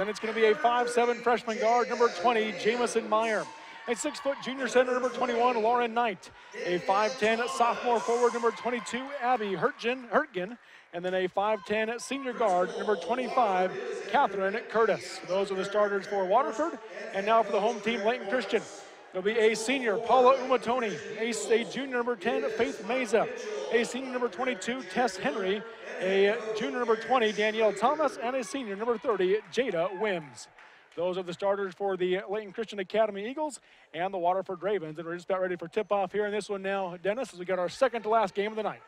Then it's going to be a 5'7" freshman guard, number 20, Jamison Meyer. A 6-foot junior center, number 21, Lauren Knight. A 5'10" sophomore forward, number 22, Abby Hurtgen. And then a 5'10" senior guard, number 25, Catherine Curtis. Those are the starters for Waterford. And now for the home team, Layton Christian. There'll be a senior, Paula Umatoni. A junior, number 10, Faith Meza. A senior, number 22, Tess Henry. A junior, number 20, Danielle Thomas. And a senior, number 30, Jada Wims. Those are the starters for the Layton Christian Academy Eagles and the Waterford Ravens. And we're just about ready for tip-off here in this one now, Dennis, as we got our second to last game of the night.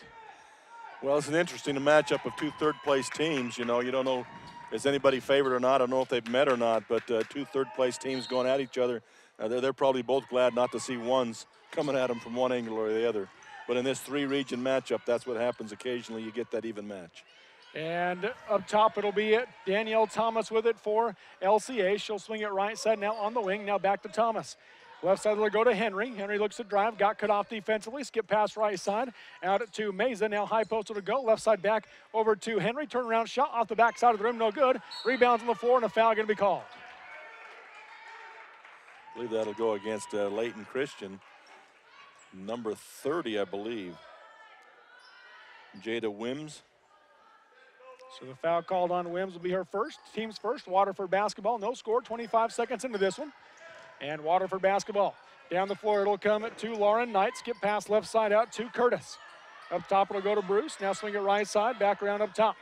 Well, it's an interesting matchup of two third-place teams. You know, you don't know is anybody favored or not. I don't know if they've met or not, but two third-place teams going at each other. They're probably both glad not to see ones coming at them from one angle or the other. But in this three-region matchup, that's what happens occasionally. You get that even match. And up top, it'll be Danielle Thomas with it for LCA. She'll swing it right side now on the wing. Now back to Thomas. Left side will go to Henry. Henry looks to drive, got cut off defensively, skip past right side, out to Meza. Now high post to go, left side back over to Henry. Turnaround shot off the back side of the rim, no good. Rebounds on the floor, and a foul going to be called. I believe that'll go against Layton Christian. Number 30, I believe. Jada Wims. So the foul called on Wims will be her first, team's first. Waterford basketball, no score, 25 seconds into this one. And Waterford basketball. Down the floor, it'll come to Lauren Knight. Skip pass left side out to Curtis. Up top, it'll go to Bruce. Now swing it right side, back around up top.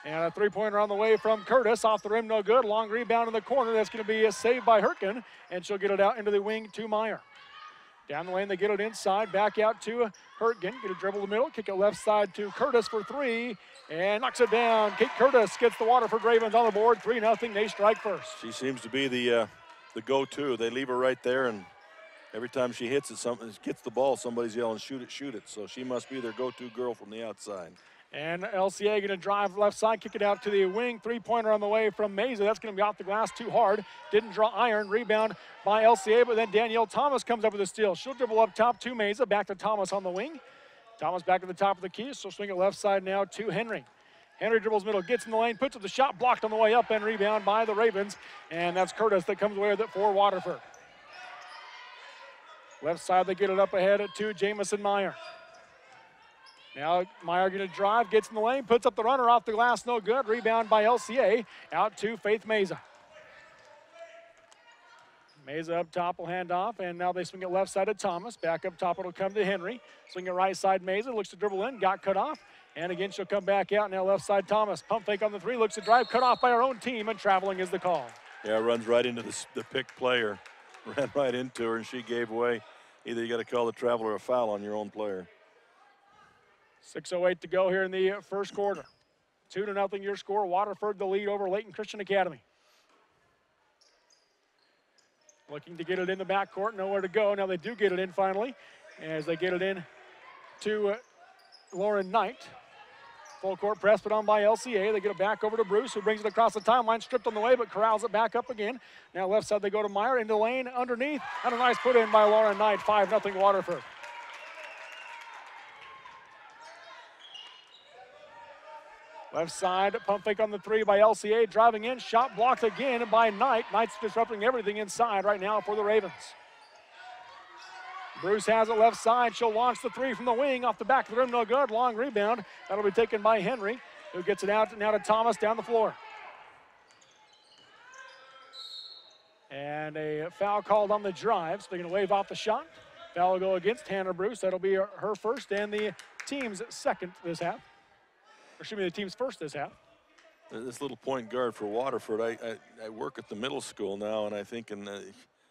And a three-pointer on the way from Curtis. Off the rim, no good. Long rebound in the corner. That's going to be a save by Hurtgen. And she'll get it out into the wing to Meyer. Down the lane, they get it inside. Back out to Hurtgen. Get a dribble to the middle. Kick it left side to Curtis for three. And knocks it down. Kate Curtis gets the Waterford Ravens on the board. 3-0. They strike first. She seems to be the go-to. They leave her right there, and every time she hits it, gets the ball, somebody's yelling, shoot it, shoot it. So she must be their go-to girl from the outside. And LCA going to drive left side, kick it out to the wing. Three-pointer on the way from Meza. That's going to be off the glass too hard. Didn't draw iron. Rebound by LCA, but then Danielle Thomas comes up with a steal. She'll dribble up top to Meza. Back to Thomas on the wing. Thomas back to the top of the key. So swing it left side now to Henry. Henry dribbles middle, gets in the lane, puts up the shot, blocked on the way up, and rebound by the Ravens. And that's Curtis that comes away with it for Waterford. Left side, they get it up ahead to Jamison Meyer. Now Meyer going to drive, gets in the lane, puts up the runner off the glass, no good. Rebound by LCA, out to Faith Meza. Meza up top will hand off, and now they swing it left side to Thomas. Back up top, it'll come to Henry. Swing it right side, Meza, looks to dribble in, got cut off. And again, she'll come back out. Now left side, Thomas. Pump fake on the three, looks to drive, cut off by her own team, and traveling is the call. Yeah, runs right into the picked player. Ran right into her, and she gave away. Either you got to call the travel or a foul on your own player. 6:08 to go here in the first quarter. 2-0 your score. Waterford the lead over Layton Christian Academy. Looking to get it in the backcourt, nowhere to go. Now they do get it in finally, as they get it in to Lauren Knight. Full court press put on by LCA. They get it back over to Bruce, who brings it across the timeline, stripped on the way, but corrals it back up again. Now left side they go to Meyer, into the lane, underneath, and a nice put in by Lauren Knight. 5-0 Waterford. Left side, pump fake on the three by LCA, driving in, shot blocked again by Knight. Knight's disrupting everything inside right now for the Ravens. Bruce has it left side. She'll launch the three from the wing, off the back of the rim, no good. Long rebound. That'll be taken by Henry, who gets it out now to Thomas down the floor. And a foul called on the drive, so they're going to wave off the shot. Foul will go against Hannah Bruce. That'll be her first and the team's second this half. Or should be the team's first this half. This little point guard for Waterford, I work at the middle school now, and I think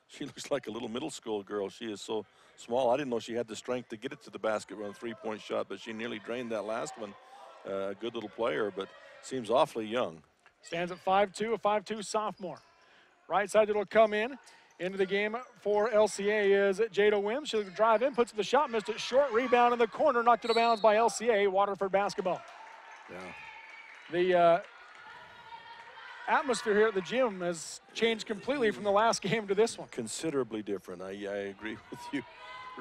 she looks like a little middle school girl. She is so small. I didn't know she had the strength to get it to the basket on a three-point shot, but she nearly drained that last one. A good little player, but seems awfully young. Stands at 5'2", a 5'2" sophomore. Right side it'll come in. Into the game for LCA is Jada Wims. She'll drive in, puts the shot, missed it short. Rebound in the corner, knocked it out of bounds by LCA. Waterford basketball. Yeah. The atmosphere here at the gym has changed completely from the last game to this one. Considerably different. I agree with you.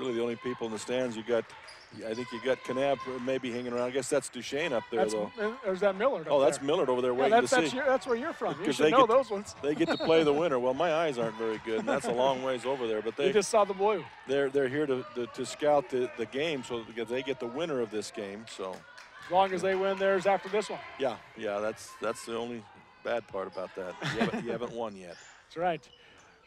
really the only people in the stands. I think you got Kanab maybe hanging around. I guess that's Duchesne up there, though. Or is that Millard? Oh, that's Millard over there waiting to see. That's where you're from. You should they know those ones. They get to play the winner. Well, my eyes aren't very good, and that's a long ways over there. But you just saw the blue. They're here to scout the game, so because they get the winner of this game. So as long as they win theirs after this one. Yeah, that's the only bad part about that. You haven't won yet. That's right.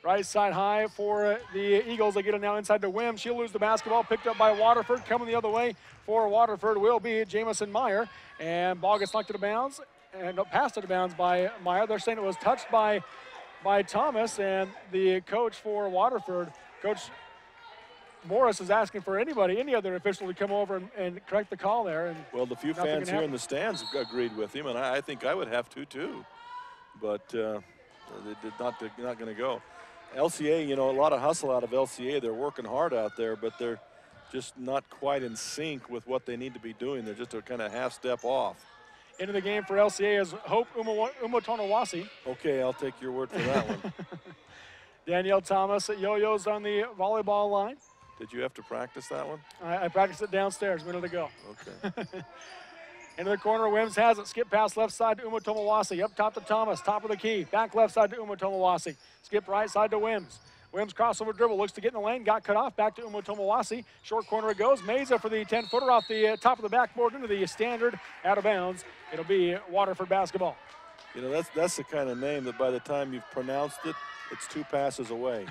Right side high for the Eagles. They get it now inside to Wim. She'll lose the basketball. Picked up by Waterford. Coming the other way for Waterford will be Jamison Meyer. And ball gets knocked out of bounds and passed out of bounds by Meyer. They're saying it was touched by Thomas. And the coach for Waterford, Coach Morris, is asking for any other official to come over and correct the call there. And well, the few fans here in the stands agreed with him, and I think I would have to too. But they did not going to go. LCA, a lot of hustle out of LCA. They're working hard out there, but they're just not quite in sync with what they need to be doing. They're just a kind of half step off. Into the game for LCA is Hope Umotonawasi. Okay, I'll take your word for that one. Danielle Thomas at Yo-Yo's on the volleyball line. Did you have to practice that one? I practiced it downstairs a minute ago. Okay. Into the corner, Wims has it. Skip pass left side to Umotomawasi. Up top to Thomas, top of the key. Back left side to Umotomawasi. Skip right side to Wims. Wims crossover dribble, looks to get in the lane, got cut off, back to Umotomawasi. Short corner it goes. Meza for the 10-footer off the top of the backboard into the standard, out of bounds. It'll be Waterford basketball. That's the kind of name that by the time you've pronounced it, it's 2 passes away.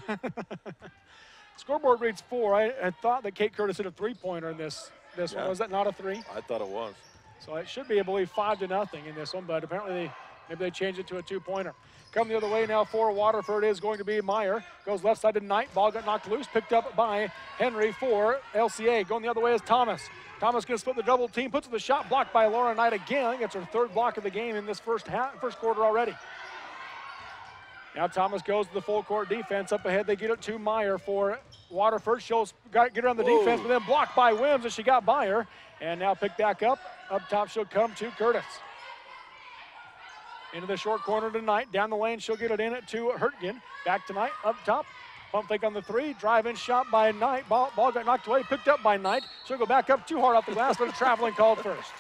Scoreboard reads 4. I thought that Kate Curtis hit a 3-pointer in this one. Was that not a 3? I thought it was. So it should be, I believe, 5-0 in this one, but apparently maybe they changed it to a 2-pointer. Coming the other way now for Waterford is going to be Meyer. Goes left side to Knight. Ball got knocked loose. Picked up by Henry for LCA. Going the other way is Thomas. Thomas going to split the double team. Puts the shot blocked by Laura Knight again. Gets her 3rd block of the game in this first quarter already. Now Thomas goes to the full court defense. Up ahead, they get it to Meyer for Waterford. She'll get her on the defense, but then blocked by Wims as she got by her. And now picked back up. Up top, she'll come to Curtis. Into the short corner to Knight. Down the lane, she'll get it in to Hurtgen. Back to Knight, up top. Pump fake on the 3. Drive-in shot by Knight. Ball got knocked away, picked up by Knight. She'll go back up too hard off the glass, but a traveling called first.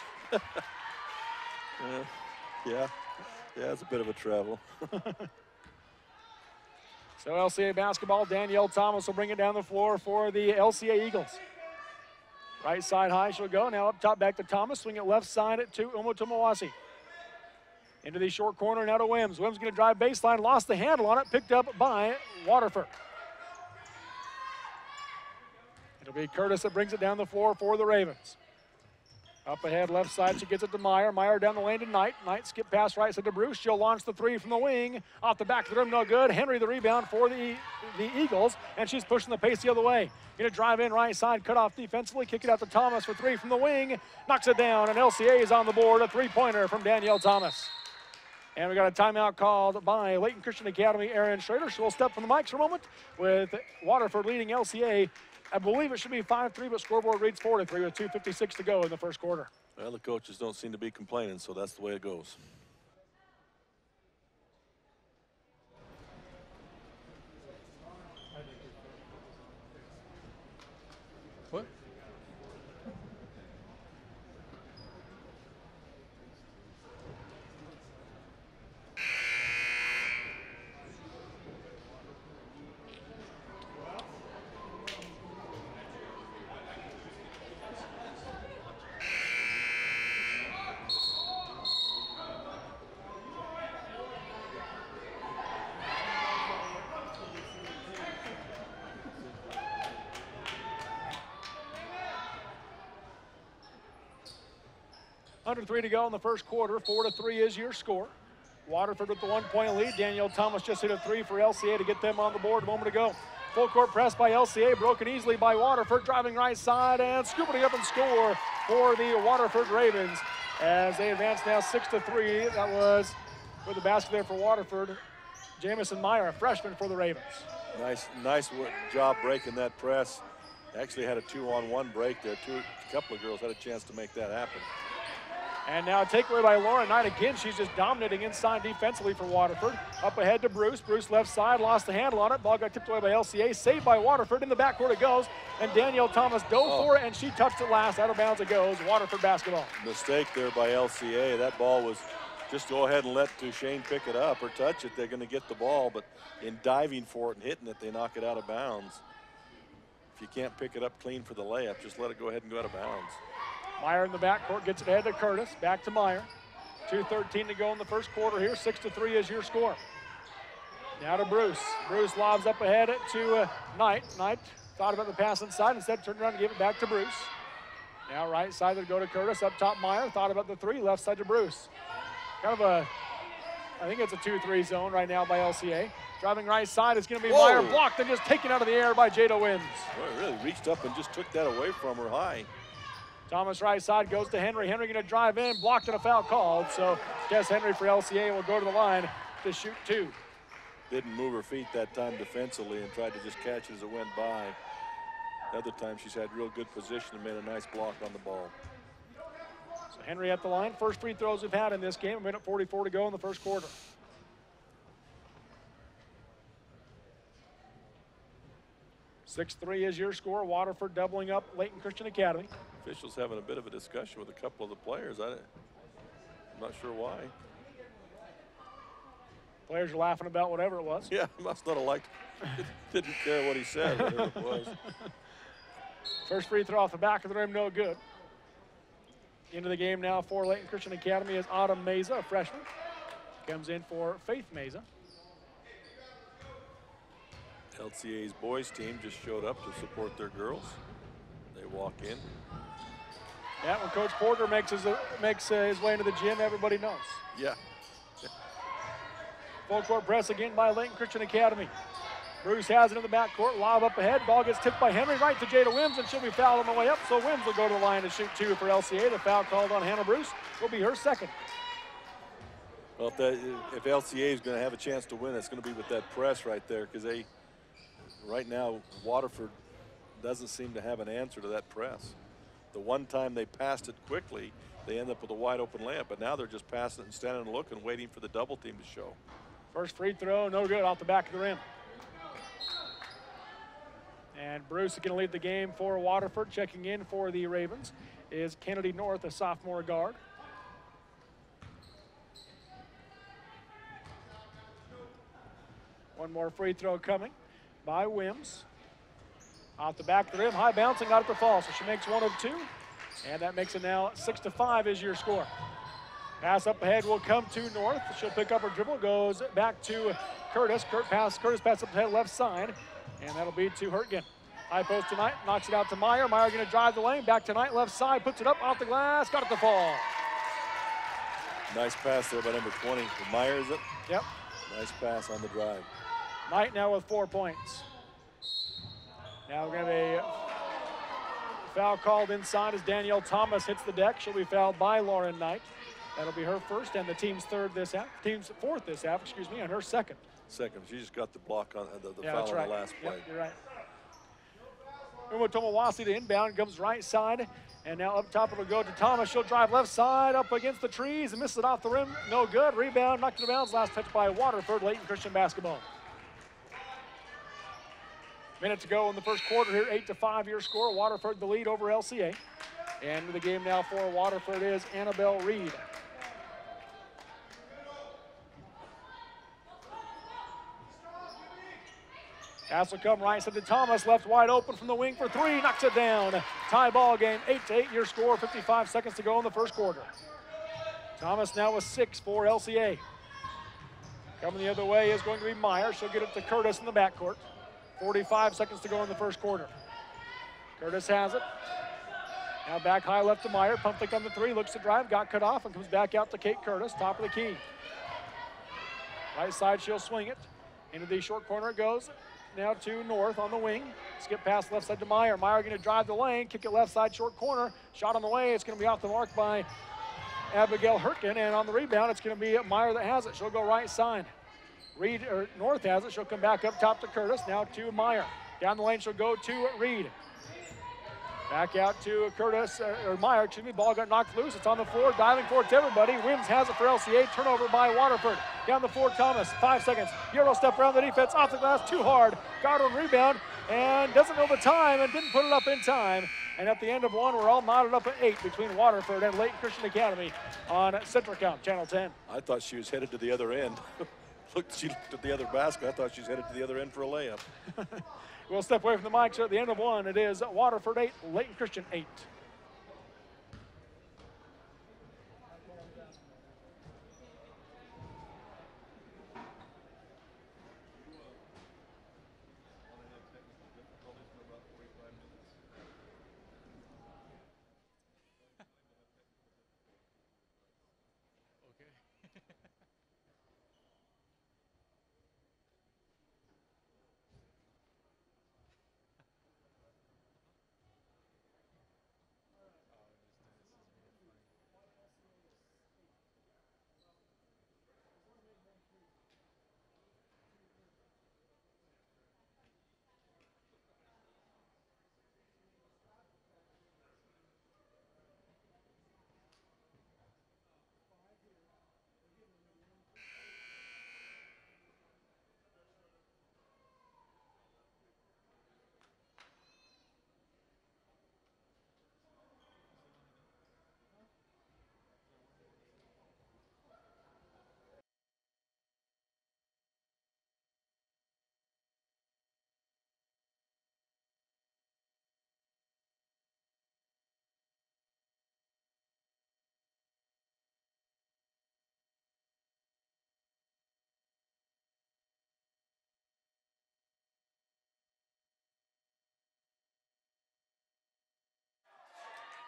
Yeah, it's a bit of a travel. So LCA basketball, Danielle Thomas will bring it down the floor for the LCA Eagles. Right side high she'll go. Now up top back to Thomas. Swing it left side to Umotomawasi. Into the short corner now to Wims. Wims going to drive baseline. Lost the handle on it. Picked up by Waterford. It'll be Curtis that brings it down the floor for the Ravens. Up ahead, left side, she gets it to Meyer. Meyer down the lane to Knight. Knight skip pass right side to Bruce. She'll launch the 3 from the wing. Off the back of the rim, no good. Henry the rebound for the Eagles, and she's pushing the pace the other way. Gonna drive in right side, cut off defensively, kick it out to Thomas for 3 from the wing. Knocks it down, and LCA is on the board. A 3-pointer from Danielle Thomas. And we got a timeout called by Layton Christian Academy, Aaron Schrader. She'll step from the mics for a moment with Waterford leading LCA. I believe it should be 5-3, but scoreboard reads 4-3 with 2:56 to go in the first quarter. Well, the coaches don't seem to be complaining, so that's the way it goes. What? Under 3 to go in the first quarter. 4-3 is your score. Waterford with the 1-point lead. Danielle Thomas just hit a 3 for LCA to get them on the board a moment ago. Full court press by LCA, broken easily by Waterford, driving right side and scooping it up and score for the Waterford Ravens as they advance now 6-3. That was with the basket there for Waterford. Jamison Meyer, a freshman for the Ravens. Nice job breaking that press. Actually had a 2-on-1 break there. A couple of girls had a chance to make that happen. And now a takeaway by Lauren Knight again. She's just dominating inside defensively for Waterford. Up ahead to Bruce. Bruce left side, lost the handle on it. Ball got tipped away by LCA. Saved by Waterford. In the backcourt it goes. And Danielle Thomas dove for it, and she touched it last. Out of bounds it goes. Waterford basketball. Mistake there by LCA. That ball was just go ahead and let Duchesne pick it up or touch it. They're going to get the ball, but in diving for it and hitting it, they knock it out of bounds. If you can't pick it up clean for the layup, just let it go ahead and go out of bounds. Meyer in the backcourt gets it ahead to Curtis. Back to Meyer. 2:13 to go in the first quarter here. 6-3 is your score. Now to Bruce. Bruce lobs up ahead to Knight. Knight thought about the pass inside. Instead turned around and gave it back to Bruce. Now right side to go to Curtis. Up top Meyer. Thought about the three. Left side to Bruce. Kind of a, I think it's a 2-3 zone right now by LCA. Driving right side is going to be Meyer. Blocked and just taken out of the air by Jada Wims. Well, he really reached up and just took that away from her high. Thomas right side goes to Henry. Henry going to drive in, blocked and a foul called. So Jess Henry for LCA will go to the line to shoot two. Didn't move her feet that time defensively and tried to just catch it as it went by. The other time she's had real good position and made a nice block on the ball. So Henry at the line. First free throws we've had in this game. 1:44 to go in the first quarter. (6-3) is your score. Waterford doubling up Layton Christian Academy. Officials having a bit of a discussion with a couple of the players. I'm not sure why. Players are laughing about whatever it was. Yeah, must not have liked. Didn't care what he said, whatever it was. First free throw off the back of the rim, no good. Into the game now for Layton Christian Academy is Autumn Meza, a freshman. Comes in for Faith Meza. LCA's boys team just showed up to support their girls. They walk in. Yeah, when Coach Porter makes his way into the gym, everybody knows. Yeah. Full court press again by Layton Christian Academy. Bruce has it in the backcourt, lob up ahead. Ball gets tipped by Henry right to Jada Wims, and she'll be fouled on the way up. So Wims will go to the line to shoot two for LCA. The foul called on Hannah Bruce will be her second. Well, if LCA is going to have a chance to win, it's going to be with that press right there, because right now, Waterford doesn't seem to have an answer to that press. The one time they passed it quickly, they end up with a wide open layup, but now they're just passing it and standing and looking, waiting for the double team to show. First free throw, no good, off the back of the rim. And Bruce is going to lead the game for Waterford. Checking in for the Ravens is Kennedy North, a sophomore guard. One more free throw coming by Wims. Off the back of the rim, high bouncing, got it to fall, so she makes one of two. And that makes it now 6-5 is your score. Pass up ahead will come to North. She'll pick up her dribble, goes back to Curtis. Curtis pass up ahead left side, and that'll be to Hurtgen. High post tonight, knocks it out to Meyer. Meyer going to drive the lane, back to Knight, left side, puts it up off the glass, got it to fall. Nice pass there by number 20. Meyer, is it? Yep. Nice pass on the drive. Knight now with 4 points. Now we're going to have a foul called inside as Danielle Thomas hits the deck. She'll be fouled by Lauren Knight. That'll be her first and the team's fourth this half, and her second. Second, she just got the block on the Yeah, foul that's on right. the last play. Yep, you're right. Umutowawasi to inbound, comes right side, and now up top it'll go to Thomas. She'll drive left side up against the trees and misses it off the rim. No good. Rebound, knocked it out of bounds. Last touch by Waterford. Layton Christian basketball. Minute to go in the first quarter here. 8-5 your score. Waterford the lead over LCA. And the game now for Waterford is Annabelle Reed. Pass will come right side to Thomas, left wide open from the wing for three, knocks it down. Tie ball game, 8-8 your score, 55 seconds to go in the first quarter. Thomas now with 6 for LCA. Coming the other way is going to be Meyer. She'll get it to Curtis in the backcourt. 45 seconds to go in the first quarter. Curtis has it. Now back high left to Meyer, pump fake on the three, looks to drive, got cut off, and comes back out to Kate Curtis, top of the key. Right side, she'll swing it. Into the short corner it goes. Now to North on the wing. Skip pass left side to Meyer. Meyer going to drive the lane, kick it left side, short corner. Shot on the way. It's going to be off the mark by Abigail Hurtgen. And on the rebound, it's going to be Meyer that has it. She'll go right side. North has it. She'll come back up top to Curtis. Now to Meyer. Down the lane, she'll go to Reed. Back out to Curtis, or Meyer, excuse me. Ball got knocked loose. It's on the floor, diving for it to everybody. Wims has it for LCA. Turnover by Waterford. Down the floor, Thomas, 5 seconds. Euro step around the defense, off the glass, too hard. Got on rebound, and doesn't know the time, and didn't put it up in time. And at the end of one, we're all knotted up at 8 between Waterford and Layton Christian Academy on Centricom, Channel 10. I thought she was headed to the other end. She looked at the other basket. I thought she was headed to the other end for a layup. We'll step away from the mics at the end of one. It is Waterford 8, Layton Christian 8.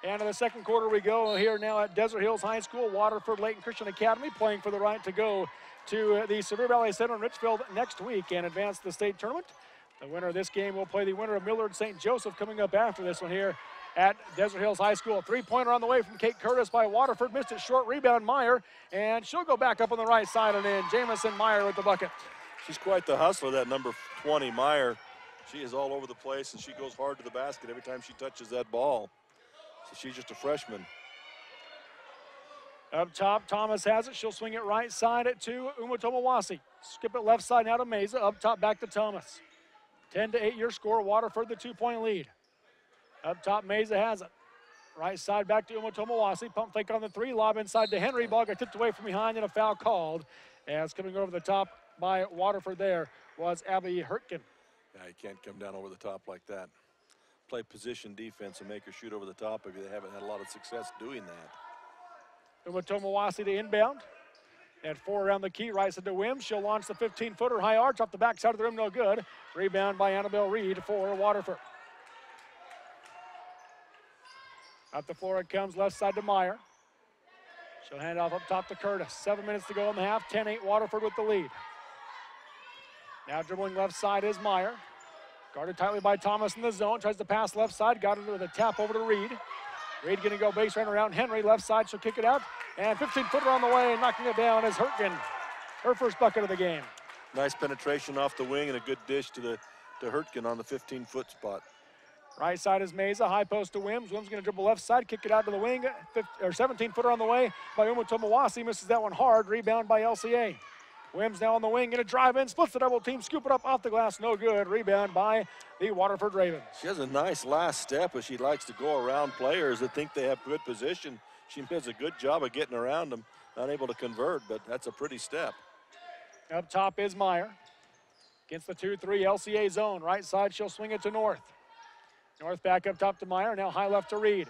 And in the second quarter we go here now at Desert Hills High School. Waterford Layton Christian Academy playing for the right to go to the Severe Valley Center in Richfield next week and advance to the state tournament. The winner of this game will play the winner of Millard St. Joseph coming up after this one here at Desert Hills High School. Three-pointer on the way from Kate Curtis by Waterford. Missed it short, rebound Meyer, and she'll go back up on the right side and in. Jamison Meyer with the bucket. She's quite the hustler, that number 20, Meyer. She is all over the place, and she goes hard to the basket every time she touches that ball. So she's just a freshman. Up top, Thomas has it. She'll swing it right side to Umatomawasi. Skip it left side now to Meza. Up top, back to Thomas. 10-8 your score. Waterford the 2-point lead. Up top, Meza has it. Right side back to Umatomawasi. Pump fake on the three. Lob inside to Henry. Ball got tipped away from behind and a foul called. As coming over the top by Waterford there was Abby Hurtgen. Yeah, you can't come down over the top like that. Play position defense and make her shoot over the top because they haven't had a lot of success doing that. Umatomawasi to inbound. At 4 around the key, right side to Wims. She'll launch the 15-footer high arch off the backside of the rim, no good. Rebound by Annabelle Reed for Waterford. Up the floor it comes, left side to Meyer. She'll hand off up top to Curtis. 7 minutes to go in the half, 10-8 Waterford with the lead. Now dribbling left side is Meyer. Guarded tightly by Thomas in the zone. Tries to pass left side. Got it with a tap over to Reed. Reed going to go baseline around Henry. Left side, she'll kick it out. And 15-footer on the way. Knocking it down is Hurtgen. Her first bucket of the game. Nice penetration off the wing and a good dish to Hurtgen on the 15-foot spot. Right side is Meza. High post to Wims. Wims going to dribble left side. Kick it out to the wing. 17-footer on the way by Umatomawasi. Misses that one hard. Rebound by LCA. Wims now on the wing, going to drive in, splits the double team, scoop it up off the glass, no good. Rebound by the Waterford Ravens. She has a nice last step, but she likes to go around players that think they have good position. She does a good job of getting around them, not able to convert, but that's a pretty step. Up top is Meyer. Against the 2-3 LCA zone. Right side, she'll swing it to North. North back up top to Meyer, now high left to Reed.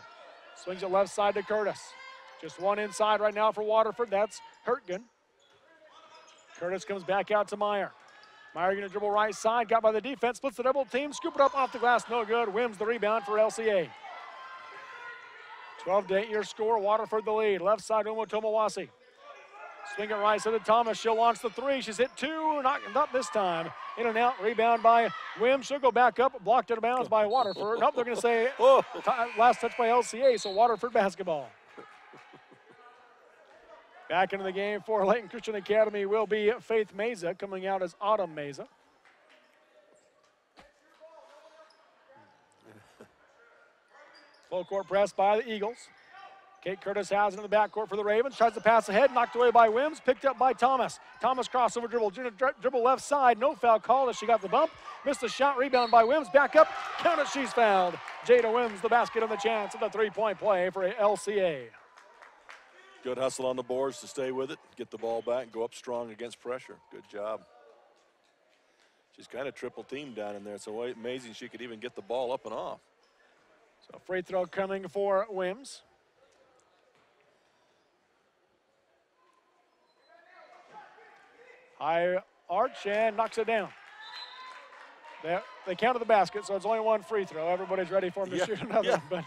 Swings it left side to Curtis. Just one inside right now for Waterford, that's Hurtgen. Curtis comes back out to Meyer. Meyer going to dribble right side, got by the defense, splits the double team, scoop it up off the glass, no good. Wims the rebound for LCA. 12-8 your score, Waterford the lead. Left side, Umatomawasi. Swing it right side to Thomas, she'll launch the three. She's hit two, not this time. In and out, rebound by Wims. She'll go back up, blocked out of bounds by Waterford. Nope, they're going to say last touch by LCA, so Waterford basketball. Back into the game for Layton Christian Academy will be Faith Meza, coming out as Autumn Meza. Full court press by the Eagles. Kate Curtis has it in the backcourt for the Ravens. Tries to pass ahead, knocked away by Wims, picked up by Thomas. Thomas crossover dribble, dribble left side, no foul call as she got the bump. Missed the shot, rebound by Wims, back up, count it, she's fouled. Jada Wims, the basket and the chance of the three-point play for LCA. Good hustle on the boards to stay with it, get the ball back, go up strong against pressure. Good job. She's kind of triple teamed down in there. It's amazing she could even get the ball up and off. So free throw coming for Wims. High arch and knocks it down. They counted the basket, so it's only one free throw. Everybody's ready for him to shoot another. But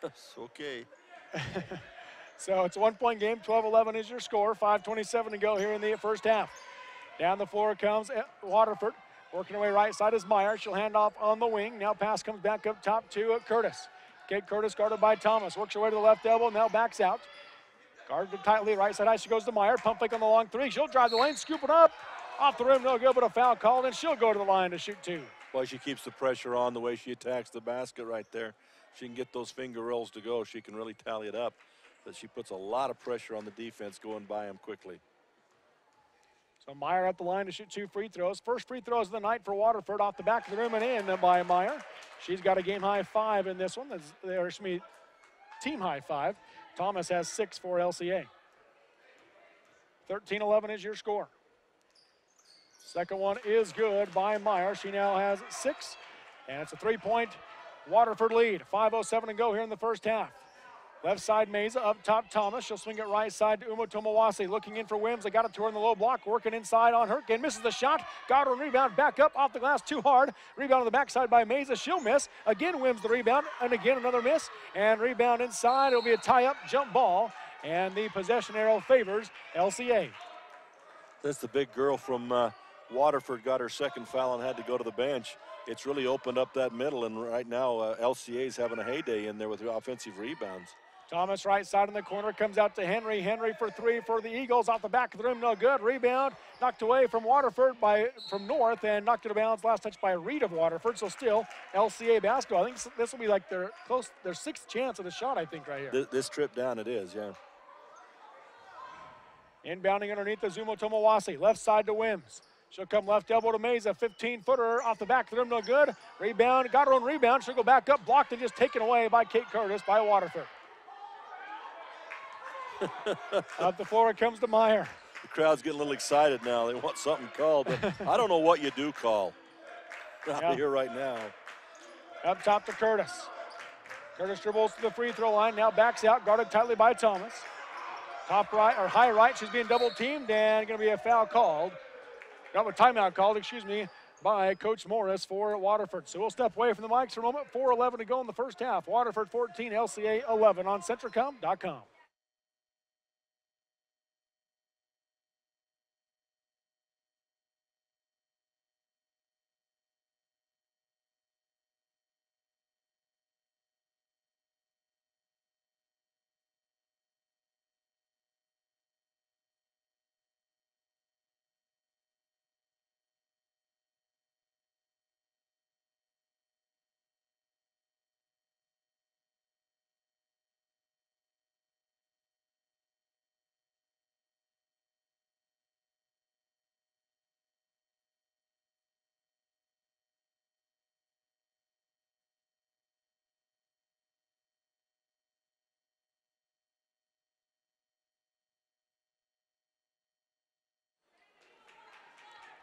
that's okay. So it's a 1-point game. 12-11 is your score. 5:27 to go here in the first half. Down the floor comes Waterford. Working away right side is Meyer. She'll hand off on the wing. Now pass comes back up top to Curtis. Kate Curtis guarded by Thomas. Works her way to the left elbow, now backs out. Guarded tightly, right side ice, she goes to Meyer. Pump fake on the long three. She'll drive the lane, scoop it up. Off the rim, no good, but a foul called, and she'll go to the line to shoot two. Well, she keeps the pressure on the way she attacks the basket right there. She can get those finger rolls to go. She can really tally it up. But she puts a lot of pressure on the defense going by him quickly. So Meyer at the line to shoot two free throws. First free throws of the night for Waterford, off the back of the rim and in by Meyer. She's got a game-high 5 in this one. There's me, team-high 5. Thomas has 6 for LCA. 13-11 is your score. Second one is good by Meyer. She now has 6, and it's a 3-point Waterford lead. 5:07 to go here in the first half. Left side Meza, up top Thomas. She'll swing it right side to Uma Tomawase. Looking in for Wims. They got it to her in the low block. Working inside on Hurtgen. Misses the shot. Got her rebound. Back up off the glass too hard. Rebound on the backside by Meza. She'll miss. Again Wims the rebound. And again another miss. And rebound inside. It'll be a tie-up jump ball. And the possession arrow favors LCA. That's the big girl from Waterford got her second foul and had to go to the bench. It's really opened up that middle. And right now LCA's having a heyday in there with offensive rebounds. Thomas right side in the corner, comes out to Henry. Henry for 3 for the Eagles, off the back of the rim, no good. Rebound knocked away from Waterford from North, and knocked it out of bounds. Last touch by Reed of Waterford, so still LCA basketball. I think this will be like their 6th chance of the shot, I think, right here. This trip down it is, yeah. Inbounding underneath the Zumo Tomawase, left side to Wims. She'll come left elbow to Meza, 15-footer off the back of the rim, no good. Rebound, got her own rebound. She'll go back up, blocked and just taken away by Kate Curtis by Waterford. Up the floor it comes to Meyer. The crowd's getting a little excited now. They want something called, but I don't know what you do call out here right now. Up top to Curtis. Curtis dribbles to the free throw line, now backs out, guarded tightly by Thomas. Top right, or high right, she's being double teamed, and going to be a foul called. Got a timeout called, by Coach Morris for Waterford. So we'll step away from the mics for a moment. 4:11 to go in the first half. Waterford 14, LCA 11 on Centricom.com.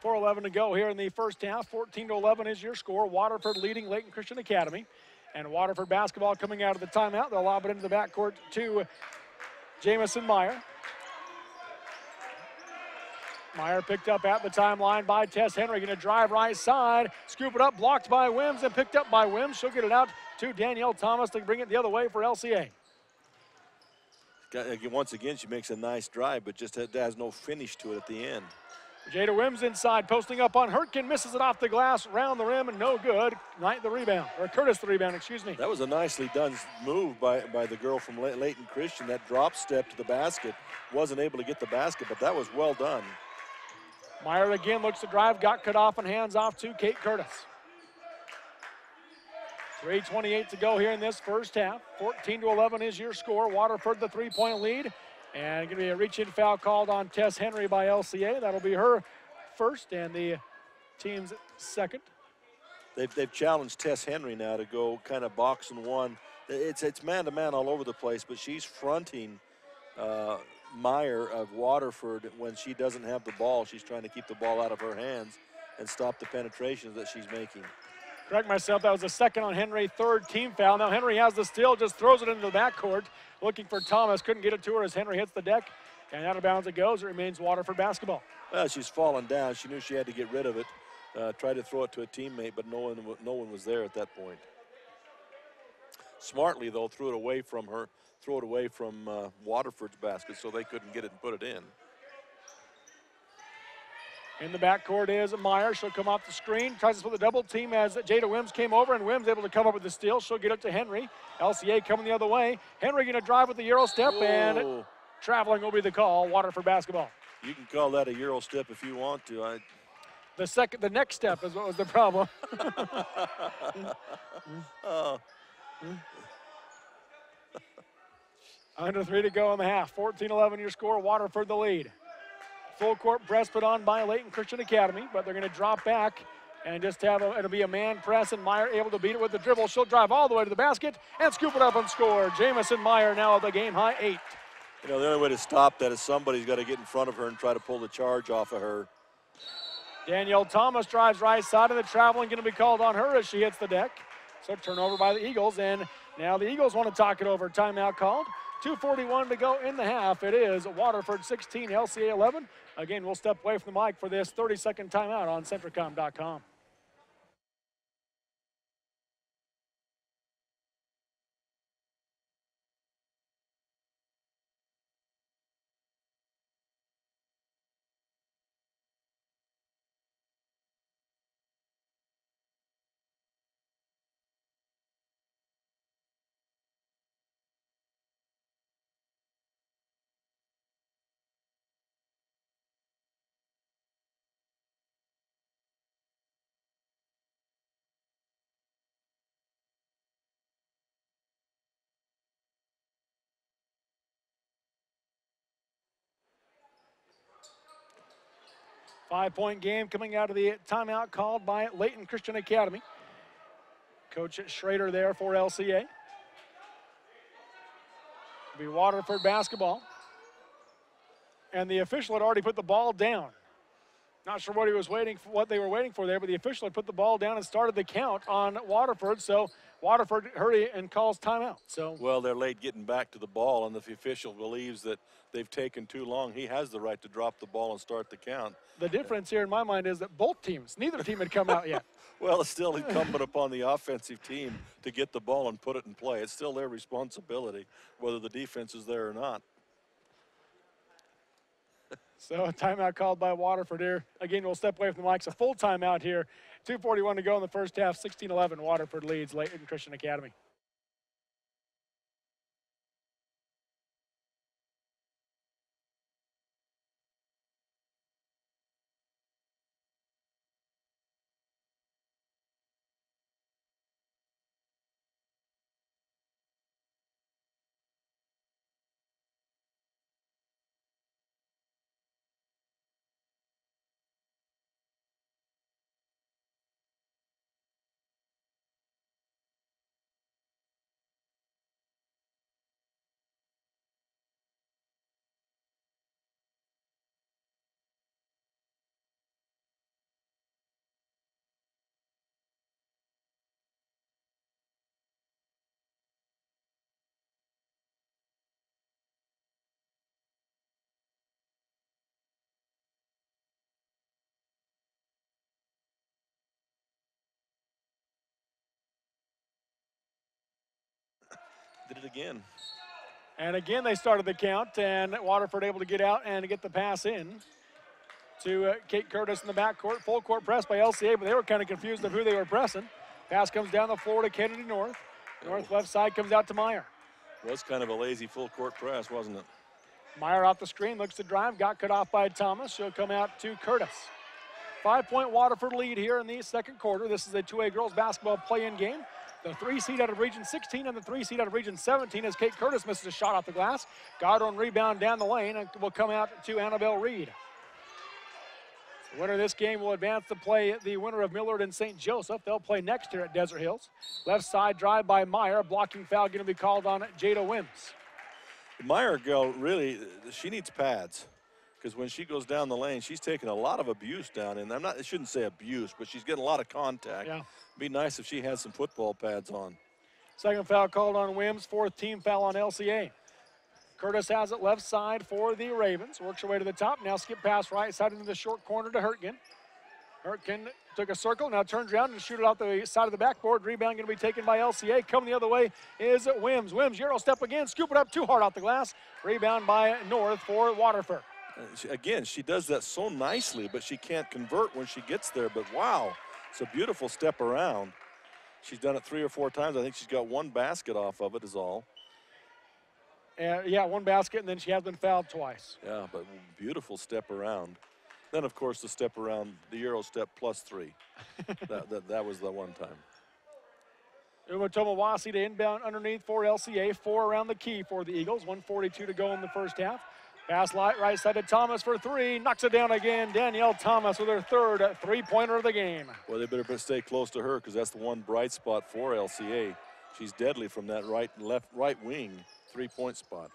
.411 to go here in the first half. 14-11 is your score. Waterford leading Layton Christian Academy. And Waterford basketball coming out of the timeout. They'll lob it into the backcourt to Jamison Meyer. Meyer picked up at the timeline by Tess Henry. Going to drive right side. Scoop it up. Blocked by Wims and picked up by Wims. She'll get it out to Danielle Thomas to bring it the other way for LCA. Once again, she makes a nice drive, but just has no finish to it at the end. Jada Wims inside, posting up on Hurtgen, misses it off the glass, round the rim, and no good. Knight the rebound, or Curtis the rebound, excuse me. That was a nicely done move by the girl from Layton Christian. That drop step to the basket. Wasn't able to get the basket, but that was well done. Meyer again looks to drive, got cut off and hands off to Kate Curtis. 3:28 to go here in this first half. 14-11 is your score. Waterford the 3-point lead. And going to be a reach-in foul called on Tess Henry by LCA. That'll be her first and the team's second. They've challenged Tess Henry now to go kind of box and one. It's man-to-man all over the place, but she's fronting Meyer of Waterford when she doesn't have the ball. She's trying to keep the ball out of her hands and stop the penetrations that she's making. Correct myself, that was the second on Henry, third team foul. Now Henry has the steal, just throws it into the backcourt, looking for Thomas. Couldn't get it to her as Henry hits the deck, and out of bounds it goes. It remains Waterford basketball. Well, she's fallen down. She knew she had to get rid of it. Tried to throw it to a teammate, but no one was there at that point. Smartly, though, threw it away from her, throw it away from Waterford's basket so they couldn't get it and put it in. In the backcourt is Meyer. She'll come off the screen, tries to split the double team as Jada Wims came over, and Wims able to come up with the steal. She'll get it to Henry. LCA coming the other way. Henry going to drive with the Euro step, and traveling will be the call. Waterford basketball. You can call that a Euro step if you want to. The next step is what was the problem. Under 3 to go in the half. 14-11 your score. Waterford the lead. Full court press put on by Layton Christian Academy, but they're going to drop back and just have it'll be a man press, and Meyer able to beat it with the dribble. She'll drive all the way to the basket and scoop it up and score. Jamison Meyer now at the game high 8. You know, the only way to stop that is somebody's got to get in front of her and try to pull the charge off of her. Danielle Thomas drives right side, and the traveling going to be called on her as she hits the deck. So turnover by the Eagles, and now the Eagles want to talk it over. Timeout called. 2:41 to go in the half. It is Waterford 16, LCA 11. Again, we'll step away from the mic for this 30-second timeout on Centricom.com. Five-point game coming out of the timeout called by Layton Christian Academy. Coach Schrader there for LCA. It'll be Waterford basketball. And the official had already put the ball down. Not sure what they were waiting for there, but the official had put the ball down and started the count on Waterford. So Waterford hurry and calls timeout. So well, they're late getting back to the ball, and if the official believes that they've taken too long, he has the right to drop the ball and start the count. The difference here in my mind is that both teams, neither team had come out yet. Well, it's still incumbent upon the offensive team to get the ball and put it in play. It's still their responsibility, whether the defense is there or not. So a timeout called by Waterford here. Again, we'll step away from the mics. A full timeout here. 2:41 to go in the first half. 16-11. Waterford leads Layton Christian Academy. Did it again. And again, they started the count, and Waterford able to get out and get the pass in to Kate Curtis in the backcourt. Full court press by LCA, but they were kind of confused of who they were pressing. Pass comes down the floor to Kennedy North. North left side comes out to Meyer. Was kind of a lazy full court press, wasn't it? Meyer off the screen, looks to drive, got cut off by Thomas. She'll come out to Curtis. 5-point Waterford lead here in the second quarter. This is a 2A girls basketball play-in game. The 3 seed out of Region 16 and the 3 seed out of Region 17 as Kate Curtis misses a shot off the glass. Got on rebound down the lane and will come out to Annabelle Reed. The winner of this game will advance to play the winner of Millard and St. Joseph. They'll play next year at Desert Hills. Left side drive by Meyer. Blocking foul going to be called on Jada Wims. Meyer girl, really, she needs pads. Because when she goes down the lane, she's taking a lot of abuse down. And I shouldn't say abuse, but she's getting a lot of contact. Yeah. It'd be nice if she had some football pads on. Second foul called on Wims. Fourth team foul on LCA. Curtis has it left side for the Ravens. Works her way to the top. Now skip pass right side into the short corner to Hurtgen. Hurtgen took a circle, now turns around and shoot it out the side of the backboard. Rebound going to be taken by LCA. Coming the other way is Wims. Wims, Euro step again, scoop it up too hard out the glass. Rebound by North for Waterford. Again, she does that so nicely, but she can't convert when she gets there. But wow, it's a beautiful step around. She's done it 3 or 4 times. I think she's got 1 basket off of it is all. Yeah, 1 basket, and then she has been fouled twice. Yeah, but beautiful step around. Then, of course, the step around, the Euro step +3. that was the one time. Umatomawasi to inbound underneath for LCA. 4 around the key for the Eagles. 1:42 to go in the first half. Pass light right side to Thomas for 3. Knocks it down again. Danielle Thomas with her third 3-pointer of the game. Well, they better stay close to her because that's the one bright spot for LCA. She's deadly from that right wing 3-point spot.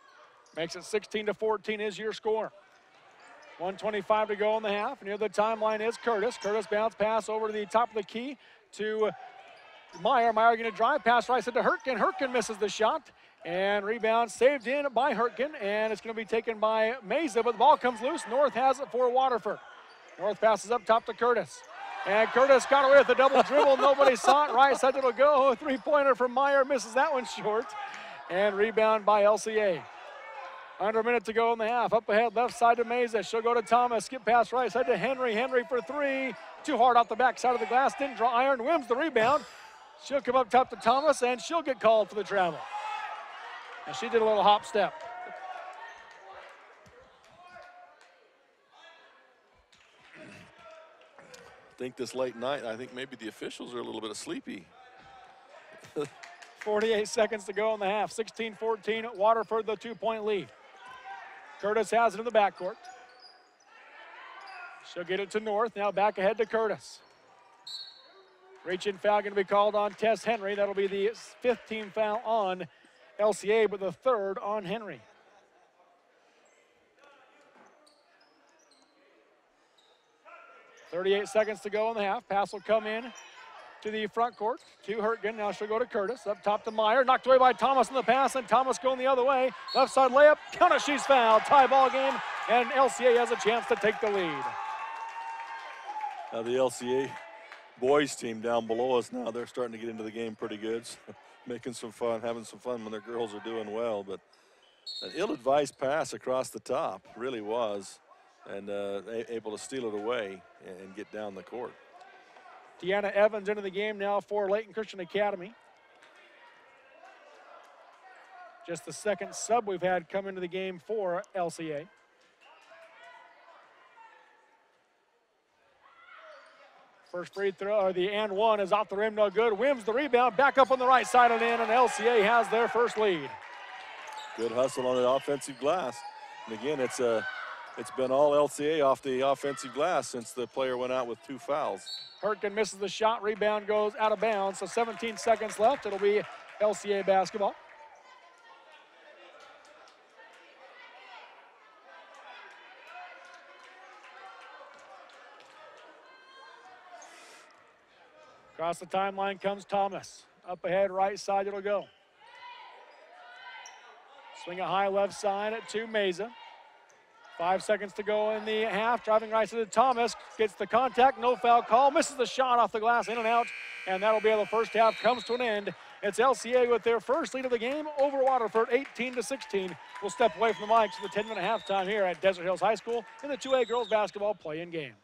Makes it 16-14 is your score. 1:25 to go in the half. Near the timeline is Curtis. Curtis bounce pass over to the top of the key to Meyer. Meyer going to drive pass right side to Hurtgen. Hurtgen misses the shot. And rebound saved in by Hurtgen. And it's going to be taken by Meza, but the ball comes loose. North has it for Waterford. North passes up top to Curtis. And Curtis got away with a double dribble. Nobody saw it. Right side it'll go. 3-pointer from Meyer. Misses that one short. And rebound by LCA. Under a minute to go in the half. Up ahead, left side to Meza. She'll go to Thomas. Skip pass right side to Henry. Henry for 3. Too hard off the back side of the glass. Didn't draw iron. Wims the rebound. She'll come up top to Thomas, and she'll get called for the travel. And she did a little hop step. I think this late night, I think maybe the officials are a little bit sleepy. 48 seconds to go in the half. 16-14, Waterford the 2-point lead. Curtis has it in the backcourt. She'll get it to North. Now back ahead to Curtis. Reach-in foul going to be called on Tess Henry. That'll be the 5th team foul on LCA, but the 3rd on Henry. .38 seconds to go in the half. Pass will come in to the front court to Hurtgen. Now she'll go to Curtis. Up top to Meyer. Knocked away by Thomas in the pass, and Thomas going the other way. Left side layup. Count it, she's fouled. Tie ball game, and LCA has a chance to take the lead. Now the LCA boys team down below us now, they're starting to get into the game pretty good. Making some fun, having some fun when their girls are doing well. But an ill-advised pass across the top, really was. And able to steal it away and get down the court. Deanna Evans into the game now for Layton Christian Academy. Just the 2nd sub we've had come into the game for LCA. First free throw, or the and one is off the rim, no good. Wims the rebound, back up on the right side and in, and LCA has their first lead. Good hustle on the offensive glass. And again, it's been all LCA off the offensive glass since the player went out with 2 fouls. Hurtgen misses the shot, rebound goes out of bounds, so 17 seconds left. It'll be LCA basketball. Across the timeline comes Thomas. Up ahead, right side it'll go. Swing it high left side to Meza. 5 seconds to go in the half. Driving right to Thomas. Gets the contact, no foul call. Misses the shot off the glass, in and out. And that'll be how the first half comes to an end. It's LCA with their first lead of the game over Waterford, 18-16. We'll step away from the mics for the 10-minute halftime here at Desert Hills High School in the 2A girls basketball play-in game.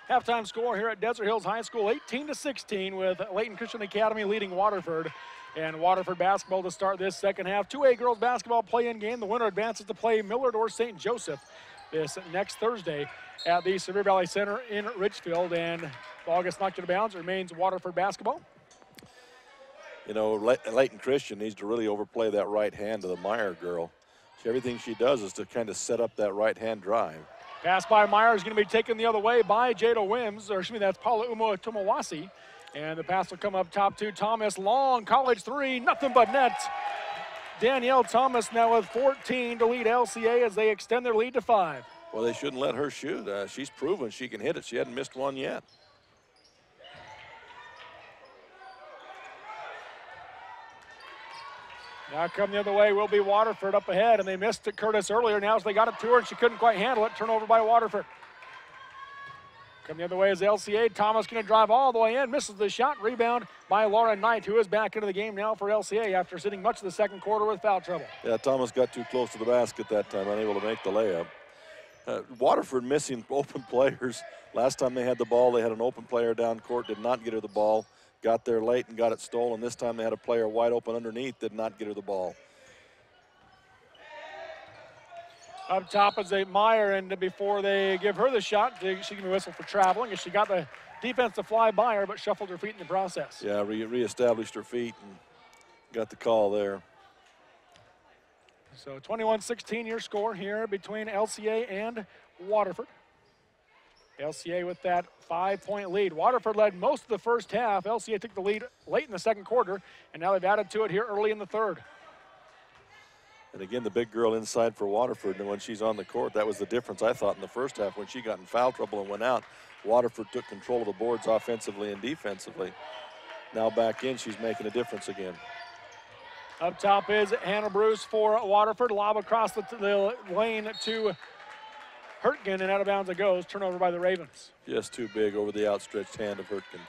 Halftime score here at Desert Hills High School, 18-16, with Layton Christian Academy leading Waterford. And Waterford basketball to start this second half. 2A girls basketball play-in game. The winner advances to play Millard or St. Joseph this next Thursday at the Severe Valley Center in Richfield. And ball gets knocked out of bounds. It remains Waterford basketball. You know, Layton Christian needs to really overplay that right hand to the Meyer girl. Everything she does is to kind of set up that right-hand drive. Pass by Meyer is going to be taken the other way by Jada Wims, or excuse me, that's Paula Tomawasi. And the pass will come up top to Thomas. Long college three, nothing but net. Danielle Thomas now with 14 to lead LCA as they extend their lead to 5. Well, they shouldn't let her shoot. She's proven she can hit it. She hadn't missed one yet. Now come the other way will be Waterford up ahead, and they missed it Curtis earlier. Now as they got it to her and she couldn't quite handle it, turnover by Waterford. Come the other way is LCA. Thomas going to drive all the way in, misses the shot. Rebound by Laura Knight, who is back into the game now for LCA after sitting much of the second quarter with foul trouble. Yeah, Thomas got too close to the basket that time, unable to make the layup. Waterford missing open players. Last time they had the ball, they had an open player down court, did not get her the ball. Got there late and got it stolen. This time they had a player wide open underneath, did not get her the ball. Up top is a Meyer, and before they give her the shot, she can be whistled for traveling. She got the defense to fly by her, but shuffled her feet in the process. Yeah, reestablished her feet and got the call there. So 21-16 your score here between LCA and Waterford. LCA with that 5-point lead. Waterford led most of the first half. LCA took the lead late in the second quarter, and now they've added to it here early in the third. And again, the big girl inside for Waterford, and when she's on the court, that was the difference, I thought, in the first half. When she got in foul trouble and went out, Waterford took control of the boards offensively and defensively. Now back in, she's making a difference again. Up top is Hannah Bruce for Waterford. Lob across the lane to Hurtgen, and out of bounds it goes. Turnover by the Ravens. Just too big over the outstretched hand of Hurtgen.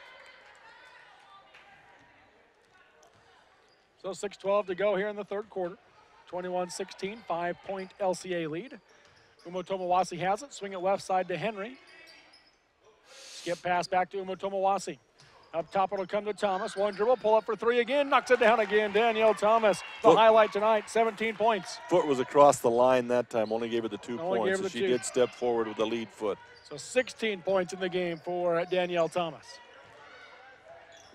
So 6:12 to go here in the third quarter. 21-16, 5-point LCA lead. Umo Tomawasi has it. Swing it left side to Henry. Skip pass back to Umo Tomawasi. Up top it'll come to Thomas. One dribble, pull up for three again. Knocks it down again. Danielle Thomas, the highlight tonight, 17 points. Foot was across the line that time. Only gave her the 2 points. So she did step forward with the lead foot. So 16 points in the game for Danielle Thomas.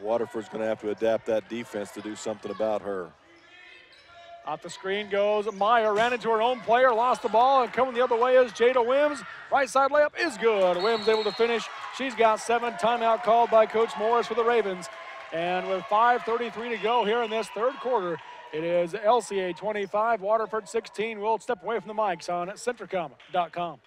Waterford's going to have to adapt that defense to do something about her. Off the screen goes Meyer, ran into her own player, lost the ball, and coming the other way is Jada Wims. Right side layup is good. Wims able to finish. She's got 7. Timeout called by Coach Morris for the Ravens. And with 5:33 to go here in this third quarter, it is LCA 25, Waterford 16. We'll step away from the mics on Centricom.com.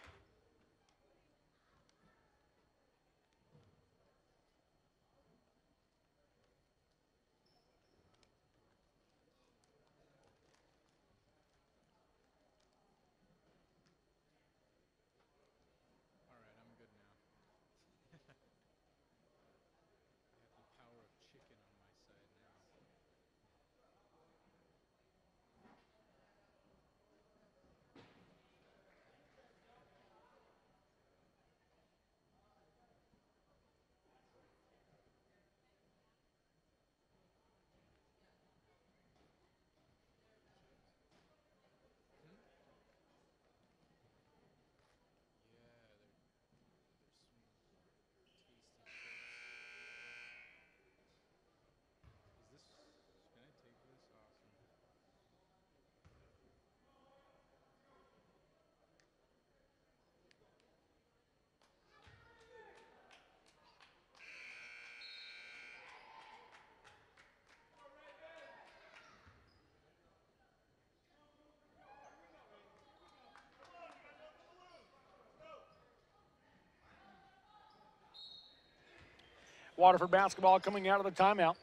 Waterford basketball coming out of the timeout.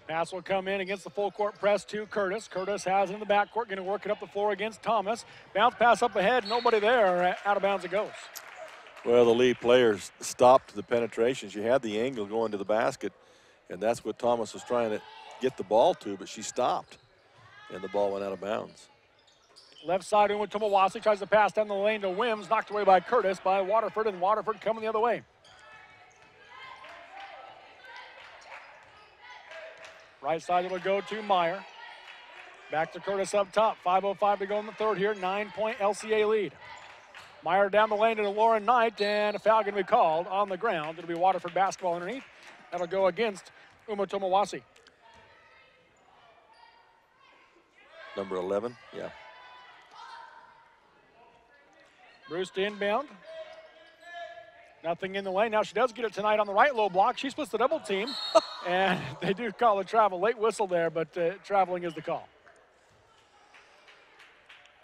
Pass will come in against the full court press to Curtis. Curtis has it in the backcourt, going to work it up the floor against Thomas. Bounce pass up ahead, nobody there. Out of bounds it goes. Well, the lead players stopped the penetration. She had the angle going to the basket, and that's what Thomas was trying to get the ball to, but she stopped, and the ball went out of bounds. Left side in with Tomawasi, tries to pass down the lane to Wims, knocked away by Curtis by Waterford, and Waterford coming the other way. Right side it'll go to Meyer. Back to Curtis up top. 5:05 to go in the third here. 9-point LCA lead. Meyer down the lane to Lauren Knight, and a foul going to be called on the ground. It'll be Waterford basketball underneath. That'll go against Umatomawasi. Number 11, yeah. Bruce to inbound. Nothing in the lane. Now she does get it tonight on the right low block. She splits the double team, and they do call a travel. Late whistle there, but traveling is the call.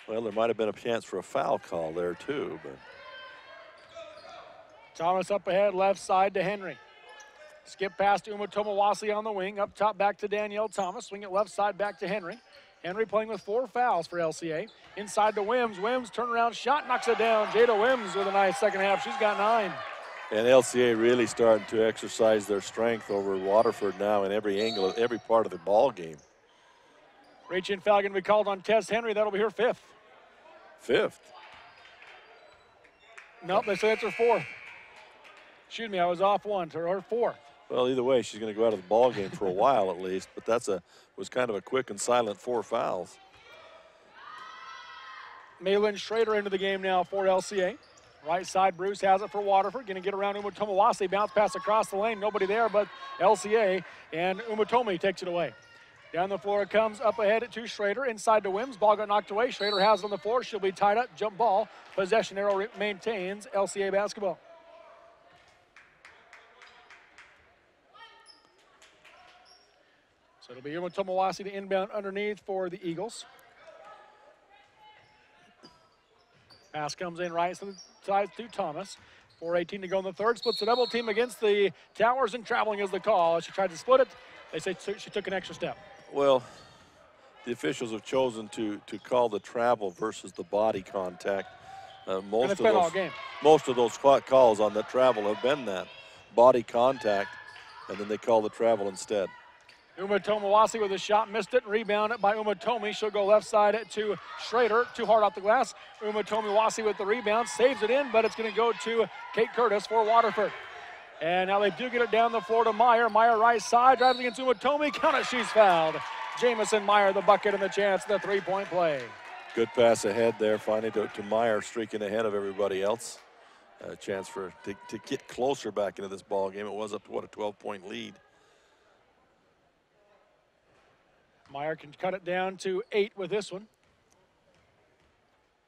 Well, there might have been a chance for a foul call there too, but. Thomas up ahead, left side to Henry. Skip past Umatomawasi on the wing. Up top back to Danielle Thomas. Swing it left side back to Henry. Henry playing with 4 fouls for LCA. Inside to Wims. Wims turnaround shot, knocks it down. Jada Wims with a nice second half. She's got 9. And LCA really starting to exercise their strength over Waterford now in every angle, every part of the ball game. Reach-in foul going to be called on Tess Henry. That'll be her 5th. 5th? Nope, they say it's her 4th. Excuse me, I was off one. To her 4th. Well, either way, she's going to go out of the ball game for a while at least. But was kind of a quick and silent 4 fouls. Malin Schrader into the game now for LCA. Right side, Bruce has it for Waterford. Going to get around Umatomawasi. Bounce pass across the lane. Nobody there but LCA. And Umatomi takes it away. Down the floor it comes, up ahead to Schrader. Inside to Wims. Ball got knocked away. Schrader has it on the floor. She'll be tied up. Jump ball. Possession arrow maintains LCA basketball. So it'll be Umatomawasi to inbound underneath for the Eagles. Pass comes in right side to Thomas. 4:18 to go in the third. Splits the double team against the Towers, and traveling is the call. She tried to split it. They say she took an extra step. Well, the officials have chosen to call the travel versus the body contact. Most of those calls on the travel have been that body contact, and then they call the travel instead. Umatomawasi with a shot, missed it, rebounded by Umatomi. She'll go left side to Schrader, too hard off the glass. Umatomawasi with the rebound, saves it in, but it's going to go to Kate Curtis for Waterford. And now they do get it down the floor to Meyer. Meyer right side, drives against Umatomi, count it, she's fouled. Jamison Meyer, the bucket and the chance, the 3-point play. Good pass ahead there, finally to Meyer, streaking ahead of everybody else. A chance to get closer back into this ball game. It was up to, a 12-point lead. Meyer can cut it down to 8 with this one.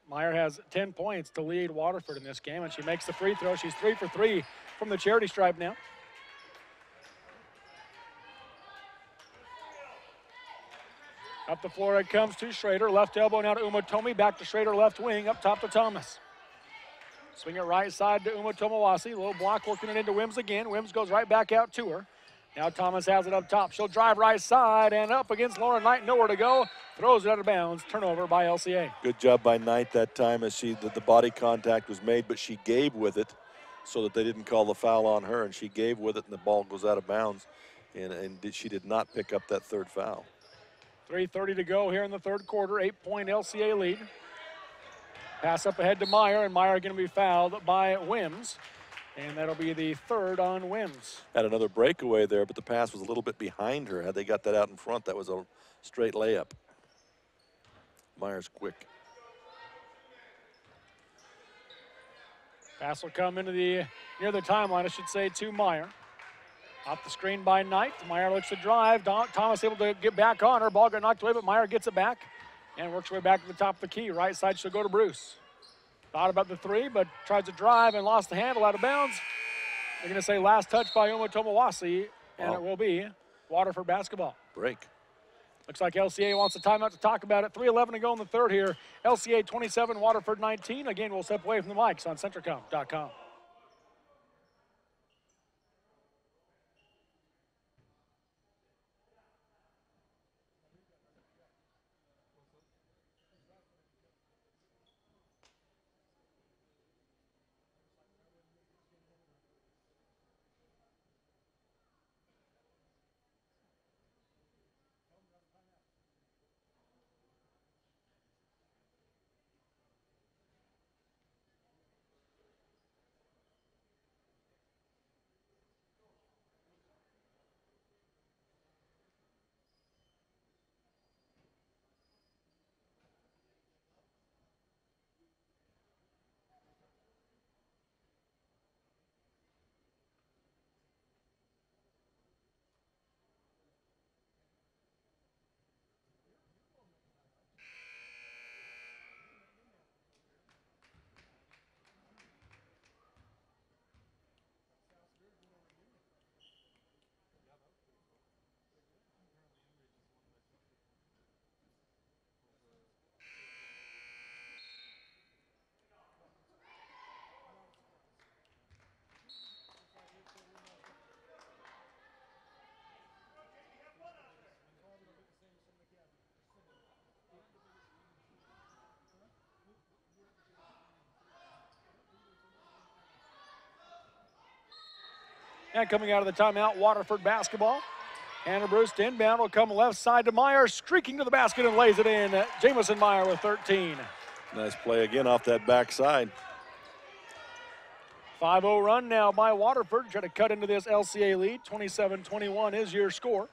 Meyer has 10 points to lead Waterford in this game, and she makes the free throw. She's 3 for 3 from the charity stripe now. Up the floor it comes to Schrader. Left elbow now to Umatomi. Back to Schrader, left wing. Up top to Thomas. Swing it right side to Umatomawasi. Little block working it into Wims again. Wims goes right back out to her. Now Thomas has it up top. She'll drive right side and up against Lauren Knight. Nowhere to go. Throws it out of bounds. Turnover by LCA. Good job by Knight that time as the body contact was made, but she gave with it so that they didn't call the foul on her, and she gave with it, and the ball goes out of bounds. And she did not pick up that 3rd foul. 3:30 to go here in the third quarter. 8-point LCA lead. Pass up ahead to Meyer, and Meyer going to be fouled by Wims. And that'll be the 3rd on Wims. Had another breakaway there, but the pass was a little bit behind her. Had they got that out in front, that was a straight layup. Meyer's quick. Pass will come into near the timeline, I should say, to Meyer. Off the screen by Knight. Meyer looks to drive. Thomas able to get back on her. Ball got knocked away, but Meyer gets it back and works her way back to the top of the key. Right side, she'll go to Bruce. Thought about the 3, but tries to drive and lost the handle out of bounds. They're going to say last touch by Umatomawasi, and it will be Waterford basketball. Break. Looks like LCA wants a timeout to talk about it. 3:11 to go in the third here. LCA 27, Waterford 19. Again, we'll step away from the mics on Centricom.com. And coming out of the timeout, Waterford basketball. Hannah Bruce to inbound will come left side to Meyer, streaking to the basket and lays it in. Jamison Meyer with 13. Nice play again off that backside. 5-0 run now by Waterford. Try to cut into this LCA lead. 27-21 is your score.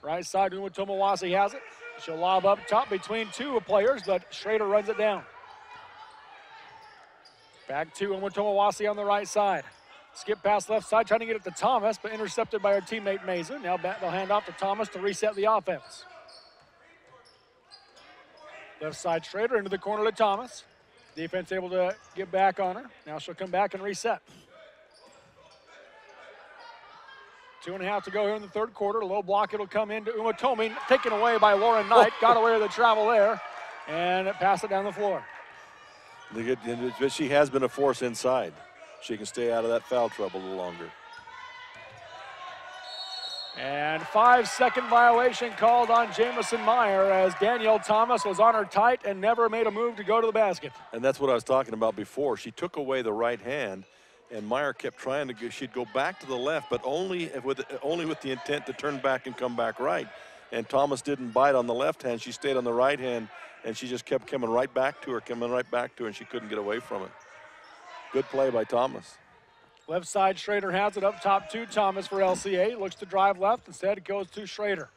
Right side, Umatomawasi has it. She'll lob up top between two players, but Schrader runs it down. Back to Umatomawasi on the right side. Skip pass left side, trying to get it to Thomas, but intercepted by her teammate Mesa. Now they'll hand off to Thomas to reset the offense. Left side Schrader into the corner to Thomas. Defense able to get back on her. Now she'll come back and reset. 2.5 to go here in the third quarter. Low block, it'll come into Umatomi, taken away by Lauren Knight. Got away with the travel there, and pass it down the floor. She has been a force inside. She can stay out of that foul trouble a little longer. And 5-second violation called on Jamison Meyer as Danielle Thomas was on her tight and never made a move to go to the basket. And that's what I was talking about before. She took away the right hand, and Meyer kept trying to go. She'd go back to the left, but only with the intent to turn back and come back right. And Thomas didn't bite on the left hand. She stayed on the right hand, and she just kept coming right back to her, and she couldn't get away from it. Good play by Thomas. Left side, Schrader has it up top to Thomas for LCA. Looks to drive left. Instead, it goes to Schrader.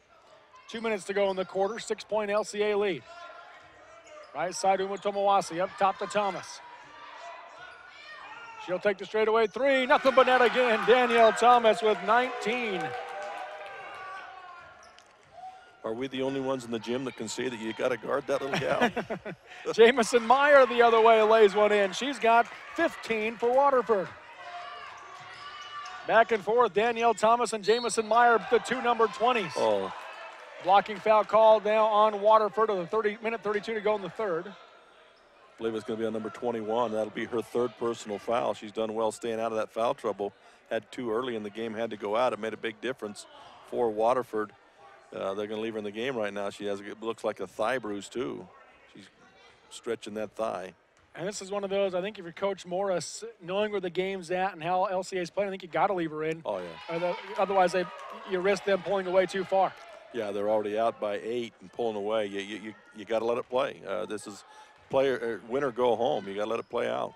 2 minutes to go in the quarter. 6-point LCA lead. Right side, Umatomawasi up top to Thomas. She'll take the straightaway three. Nothing but net again. Danielle Thomas with 19. Are we the only ones in the gym that can see that you got to guard that little gal? Jamison Meyer the other way lays one in. She's got 15 for Waterford. Back and forth, Danielle Thomas and Jamison Meyer, the two number 20s. Oh. Blocking foul call now on Waterford with minute 32 to go in the third. I believe it's going to be on number 21. That'll be her third personal foul. She's done well staying out of that foul trouble. Had two early in the game, had to go out. It made a big difference for Waterford. They're going to leave her in the game right now. She has, it looks like a thigh bruise too. She's stretching that thigh. And this is one of those, I think if you're Coach Morris, knowing where the game's at and how LCA's playing, I think you got to leave her in. Oh, yeah. Otherwise, you risk them pulling away too far. Yeah, they're already out by 8 and pulling away. You got to let it play. This is win or go home. You got to let it play out.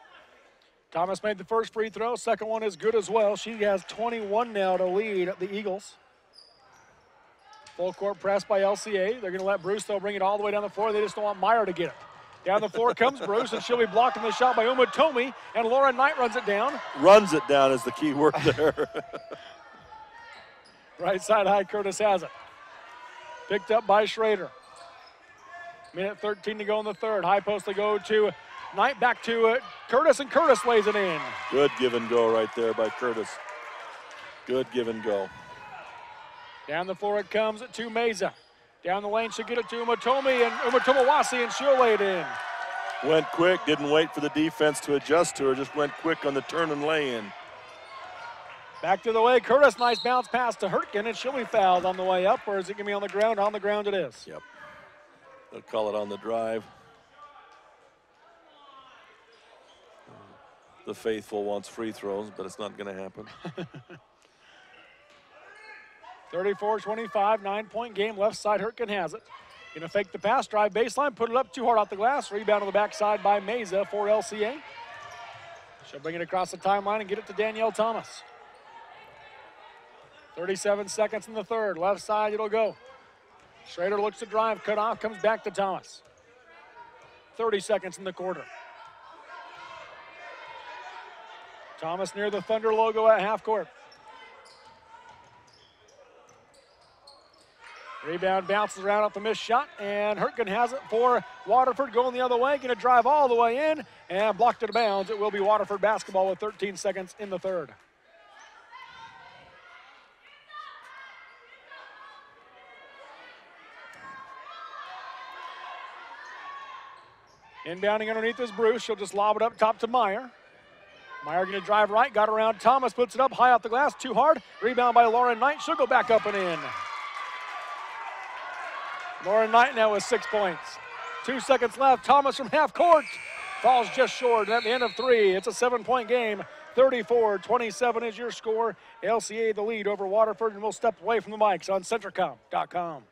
Thomas made the first free throw. Second one is good as well. She has 21 now to lead the Eagles. Full court press by LCA. They're going to let Bruce, though, bring it all the way down the floor. They just don't want Meyer to get it. Down the floor comes Bruce, and she'll be blocking the shot by Umatomi, and Lauren Knight runs it down. Runs it down is the key word there. Right side high, Curtis has it. Picked up by Schrader. Minute 13 to go in the third. High post to go to Knight, back to Curtis, and Curtis lays it in. Good give and go right there by Curtis. Good give and go. Down the floor it comes to Mesa. Down the lane, she'll get it to Umatomi and Umatomawasi, and she'll lay it in. Went quick, didn't wait for the defense to adjust to her, just went quick on the turn and lay in. Back to the way, Curtis, nice bounce pass to Hurtgen, and she'll be fouled on the way up, or is it going to be on the ground? On the ground it is. Yep. They'll call it on the drive. The faithful wants free throws, but it's not going to happen. 34-25, 9-point game. Left side, Hurtgen has it. Going to fake the pass, drive baseline, put it up too hard off the glass. Rebound on the backside by Mesa for LCA. She'll bring it across the timeline and get it to Danielle Thomas. 37 seconds in the third. Left side, it'll go. Schrader looks to drive, cut off, comes back to Thomas. 30 seconds in the quarter. Thomas near the Thunder logo at half court. Rebound bounces around off the missed shot, and Hurtgen has it for Waterford, going the other way, going to drive all the way in, and blocked it out of bounds. It will be Waterford basketball with 13 seconds in the third. Inbounding underneath is Bruce. She'll just lob it up top to Meyer. Meyer going to drive right, got around Thomas, puts it up high off the glass, too hard. Rebound by Lauren Knight. She'll go back up and in. Lauren Knight now with 6 points. 2 seconds left. Thomas from half court falls just short. And at the end of three, it's a 7-point game. 34-27 is your score. LCA the lead over Waterford, and we'll step away from the mics on Centricom.com.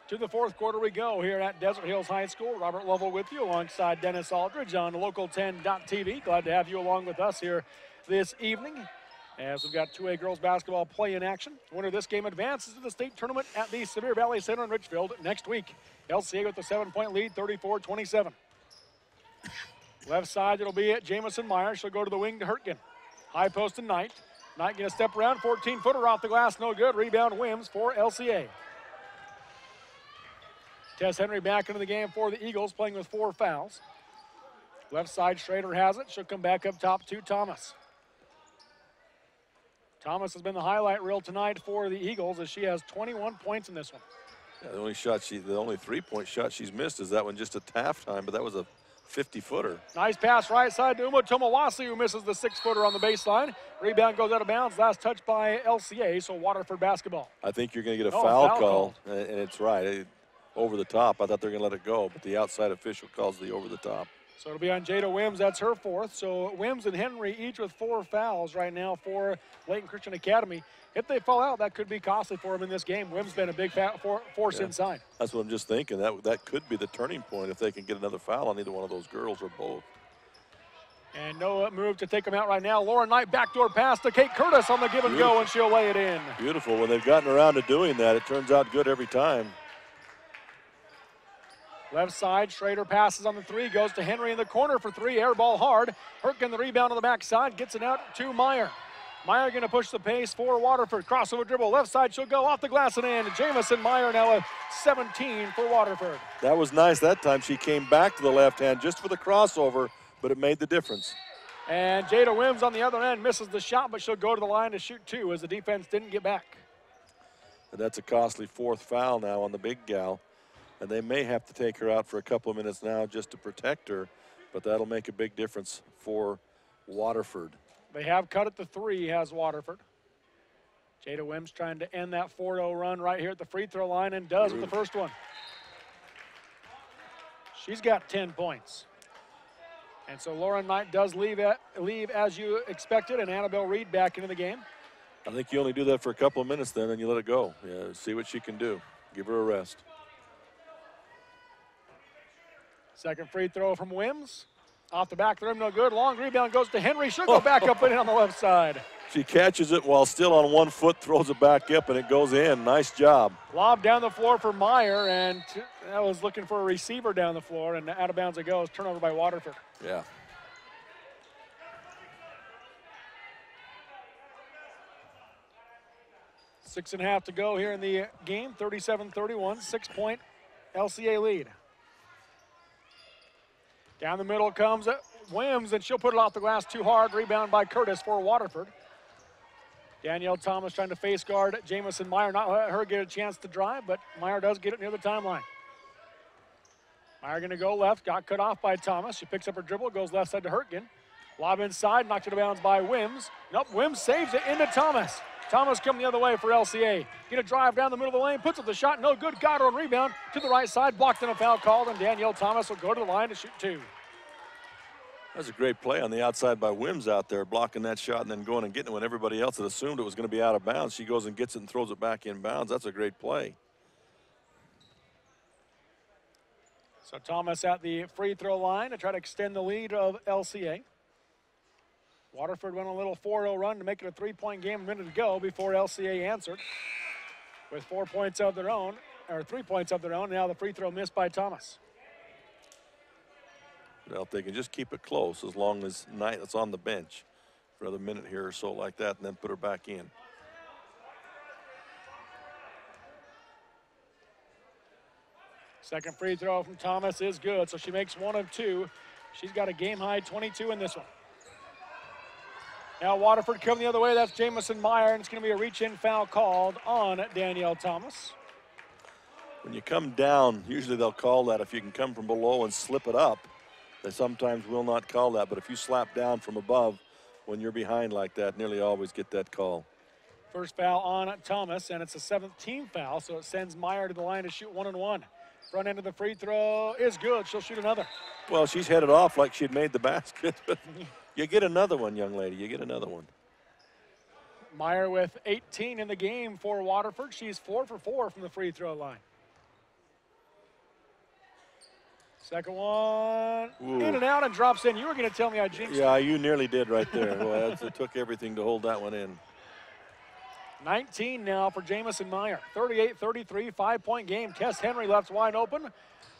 To the fourth quarter we go here at Desert Hills High School. Robert Lovell with you alongside Dennis Aldridge on Local10.tv. Glad to have you along with us here this evening as we've got 2A girls basketball play in action. Winner of this game advances to the state tournament at the Sevier Valley Center in Richfield next week. LCA with a 7-point lead, 34-27. Left side, it'll be at Jamison Meyer. She'll go to the wing to Hurtgen. High post to Knight. Knight gonna step around, 14-footer off the glass, no good. Rebound Wims for LCA. Tess Henry back into the game for the Eagles, playing with 4 fouls. Left side, Schrader has it. She'll come back up top to Thomas. Thomas has been the highlight reel tonight for the Eagles as she has 21 points in this one. Yeah, the only 3-point shot she's missed is that one just at halftime, but that was a 50-footer. Nice pass right side to Uma Tomawasi, who misses the 6-footer on the baseline. Rebound goes out of bounds. Last touch by LCA, so Waterford basketball. I think you're going to get a foul call, and it's right. Over the top. I thought they were going to let it go, but the outside official calls the over the top. So it'll be on Jada Wims. That's her 4th. So Wims and Henry each with 4 fouls right now for Layton Christian Academy. If they fall out, that could be costly for them in this game. Wims been a big force inside. That's what I'm just thinking. That could be the turning point if they can get another foul on either one of those girls or both. And no move to take them out right now. Lauren Knight backdoor pass to Kate Curtis on the give and go, and she'll lay it in. Beautiful. When they've gotten around to doing that, it turns out good every time. Left side, Schrader passes on the 3, goes to Henry in the corner for 3, air ball hard. Hurtgen the rebound on the backside, gets it out to Meyer. Meyer gonna push the pace for Waterford. Crossover dribble, left side, she'll go off the glass and in. Jamison Meyer now a 17 for Waterford. That was nice that time. She came back to the left hand just for the crossover, but it made the difference. And Jada Wims on the other end misses the shot, but she'll go to the line to shoot 2 as the defense didn't get back. And that's a costly 4th foul now on the big gal. And they may have to take her out for a couple of minutes now just to protect her, but that'll make a big difference for Waterford. They have cut it to 3, has Waterford. Jada Wims trying to end that 4-0 run right here at the free throw line, and does with the first one. She's got 10 points. And so Lauren Knight does leave as you expected, and Annabelle Reed back into the game. I think you only do that for a couple of minutes then, and you let it go. Yeah, see what she can do. Give her a rest. Second free throw from Wims. Off the back of the rim, no good. Long rebound goes to Henry. She'll go back up and in on the left side. She catches it while still on 1 foot, throws it back up, and it goes in. Nice job. Lob down the floor for Meyer, and that was looking for a receiver down the floor, and out of bounds it goes. Turnover by Waterford. Yeah. Six and a half to go here in the game. 37-31, 6-point LCA lead. Down the middle comes Wims, and she'll put it off the glass too hard. Rebound by Curtis for Waterford. Danielle Thomas trying to face guard Jamison Meyer. Not let her get a chance to drive, but Meyer does get it near the timeline. Meyer gonna go left, got cut off by Thomas. She picks up her dribble, goes left side to Hurtgen. Lob inside, knocked it out of bounds by Wims. Nope, Wims saves it into Thomas. Thomas coming the other way for LCA. Gonna drive down the middle of the lane, puts up the shot, no good. Got her on rebound to the right side, blocked in a foul called, and Danielle Thomas will go to the line to shoot 2. That was a great play on the outside by Wims out there, blocking that shot and then going and getting it when everybody else had assumed it was going to be out of bounds. She goes and gets it and throws it back in bounds. That's a great play. So Thomas at the free throw line to try to extend the lead of LCA. Waterford went on a little 4-0 run to make it a 3-point game a minute ago before LCA answered with 4 points of their own, or 3 points of their own. Now the free throw missed by Thomas. Well, if they can just keep it close as long as Knight is on the bench for another minute here or so like that, and then put her back in. Second free throw from Thomas is good, so she makes 1 of 2. She's got a game-high 22 in this one. Now Waterford coming the other way. That's Jamison Meyer, and it's going to be a reach-in foul called on Danielle Thomas. When you come down, usually they'll call that. If you can come from below and slip it up, they sometimes will not call that. But if you slap down from above when you're behind like that, nearly always get that call. First foul on Thomas, and it's a 7th team foul, so it sends Meyer to the line to shoot 1-and-1. Front end of the free throw is good. She'll shoot another. Well, she's headed off like she'd made the basket. You get another one, young lady. You get another one. Meyer with 18 in the game for Waterford. She's 4 for 4 from the free throw line. Second one, Ooh. In and out and drops in. You were going to tell me I jinxed Yeah, you nearly did right there. Well, it took everything to hold that one in. 19 now for Jamison Meyer. 38-33, 5-point game. Tess Henry left wide open.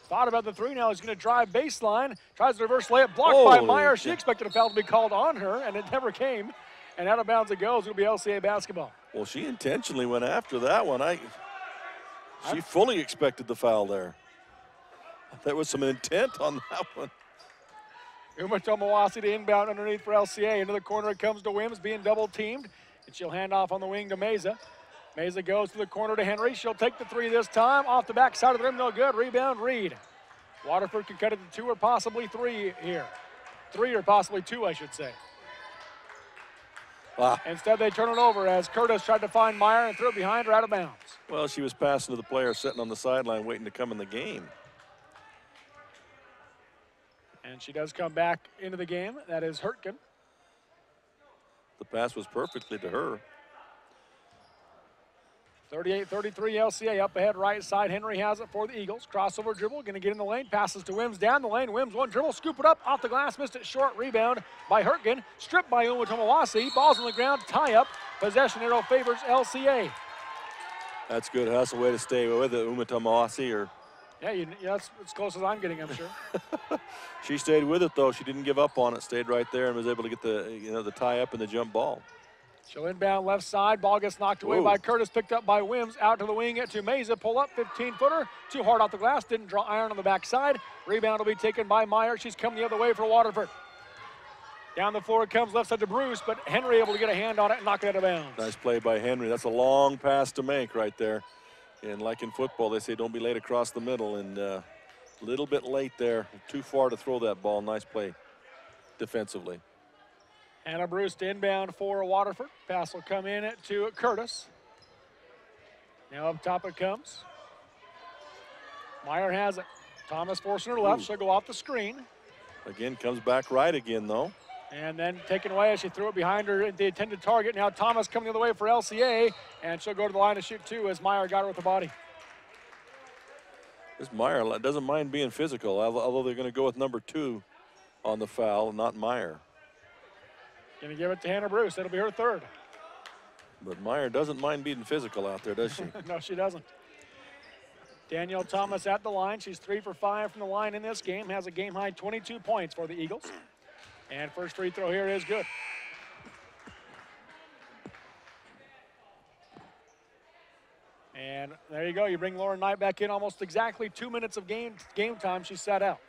Thought about the three now. He's going to drive baseline. Tries to reverse layup, blocked by Meyer. She expected a foul to be called on her, and it never came. And out of bounds it goes. It'll be LCA basketball. Well, she intentionally went after that one. She fully expected the foul there. There was some intent on that one. Uma Tomawasi to inbound underneath for LCA. Into the corner it comes to Wims, being double teamed. And she'll hand off on the wing to Meza. Meza goes to the corner to Henry. She'll take the three this time. Off the back side of the rim, no good. Rebound, Reed. Waterford can cut it to 2 or possibly 3 here. 3 or possibly 2, I should say. Wow. Instead, they turn it over as Curtis tried to find Meyer and threw it behind her out of bounds. Well, she was passing to the player sitting on the sideline waiting to come in the game. And she does come back into the game. That is Hurtgen. The pass was perfectly to her. 38-33 LCA up ahead right side. Henry has it for the Eagles. Crossover dribble, going to get in the lane. Passes to Wims down the lane. Wims one dribble, scoop it up off the glass. Missed it short. Rebound by Hurtgen. Stripped by Uma Tomawasi. Ball's on the ground. Tie up. Possession arrow favors LCA. That's good. That's the way to stay with it, Uma Tomawasi. Or yeah, that's as close as I'm getting, I'm sure. She stayed with it though. She didn't give up on it. Stayed right there and was able to get the the tie up and the jump ball. She'll inbound left side. Ball gets knocked away by Curtis. Picked up by Wims. Out to the wing to Meza. Pull up, 15-footer. Too hard off the glass. Didn't draw iron on the backside. Rebound will be taken by Meyer. She's coming the other way for Waterford. Down the floor it comes left side to Bruce, but Henry able to get a hand on it and knock it out of bounds. Nice play by Henry. That's a long pass to make right there. And like in football, they say don't be late across the middle. And a little bit late there. Too far to throw that ball. Nice play defensively. Hannah Bruce to inbound for Waterford. Pass will come in to Curtis. Now up top it comes. Meyer has it. Thomas forcing her left. She'll go off the screen. Again, comes back right again, though. And then taken away as she threw it behind her at the intended target. Now Thomas coming the other way for LCA. And she'll go to the line to shoot 2 as Meyer got her with the body. This Meyer doesn't mind being physical, although they're going to go with number 2 on the foul, not Meyer. Going to give it to Hannah Bruce. That'll be her 3rd. But Meyer doesn't mind being physical out there, does she? No, she doesn't. Danielle Thomas at the line. She's 3 for 5 from the line in this game. Has a game-high 22 points for the Eagles. And first free throw here is good. And there you go. You bring Lauren Knight back in. Almost exactly 2 minutes of game time. She sat out.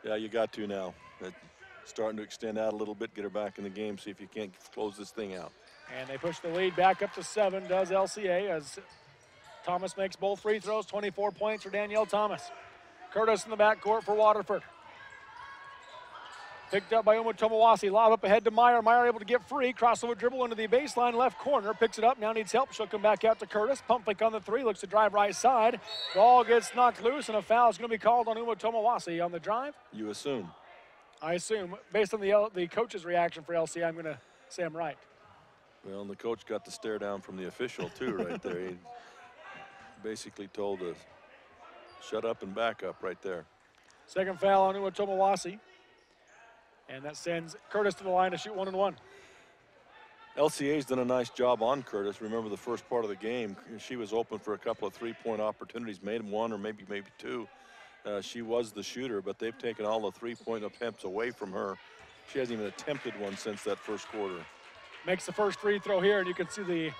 Yeah, you got to now. Starting to extend out a little bit, get her back in the game, see if you can't close this thing out. And they push the lead back up to 7, does LCA, as Thomas makes both free throws. 24 points for Danielle Thomas. Curtis in the backcourt for Waterford. Picked up by Uma Tomawasi. Lob up ahead to Meyer. Meyer able to get free. Crossover dribble into the baseline left corner. Picks it up. Now needs help. She'll come back out to Curtis. Pump fake on the 3. Looks to drive right side. Ball gets knocked loose, and a foul is going to be called on Uma Tomawasi on the drive. You assume. I assume, based on the coach's reaction for LCA, I'm going to say I'm right. Well, and the coach got the stare down from the official too right there. He basically told us, shut up and back up right there. Second foul on Uwatomawasi. And that sends Curtis to the line to shoot 1 and 1. LCA's done a nice job on Curtis. Remember the first part of the game, she was open for a couple of three-point opportunities, made one or maybe two. She was the shooter, but they've taken all the three-point attempts away from her. She hasn't even attempted one since that first quarter. Makes the first free throw here, and you can see the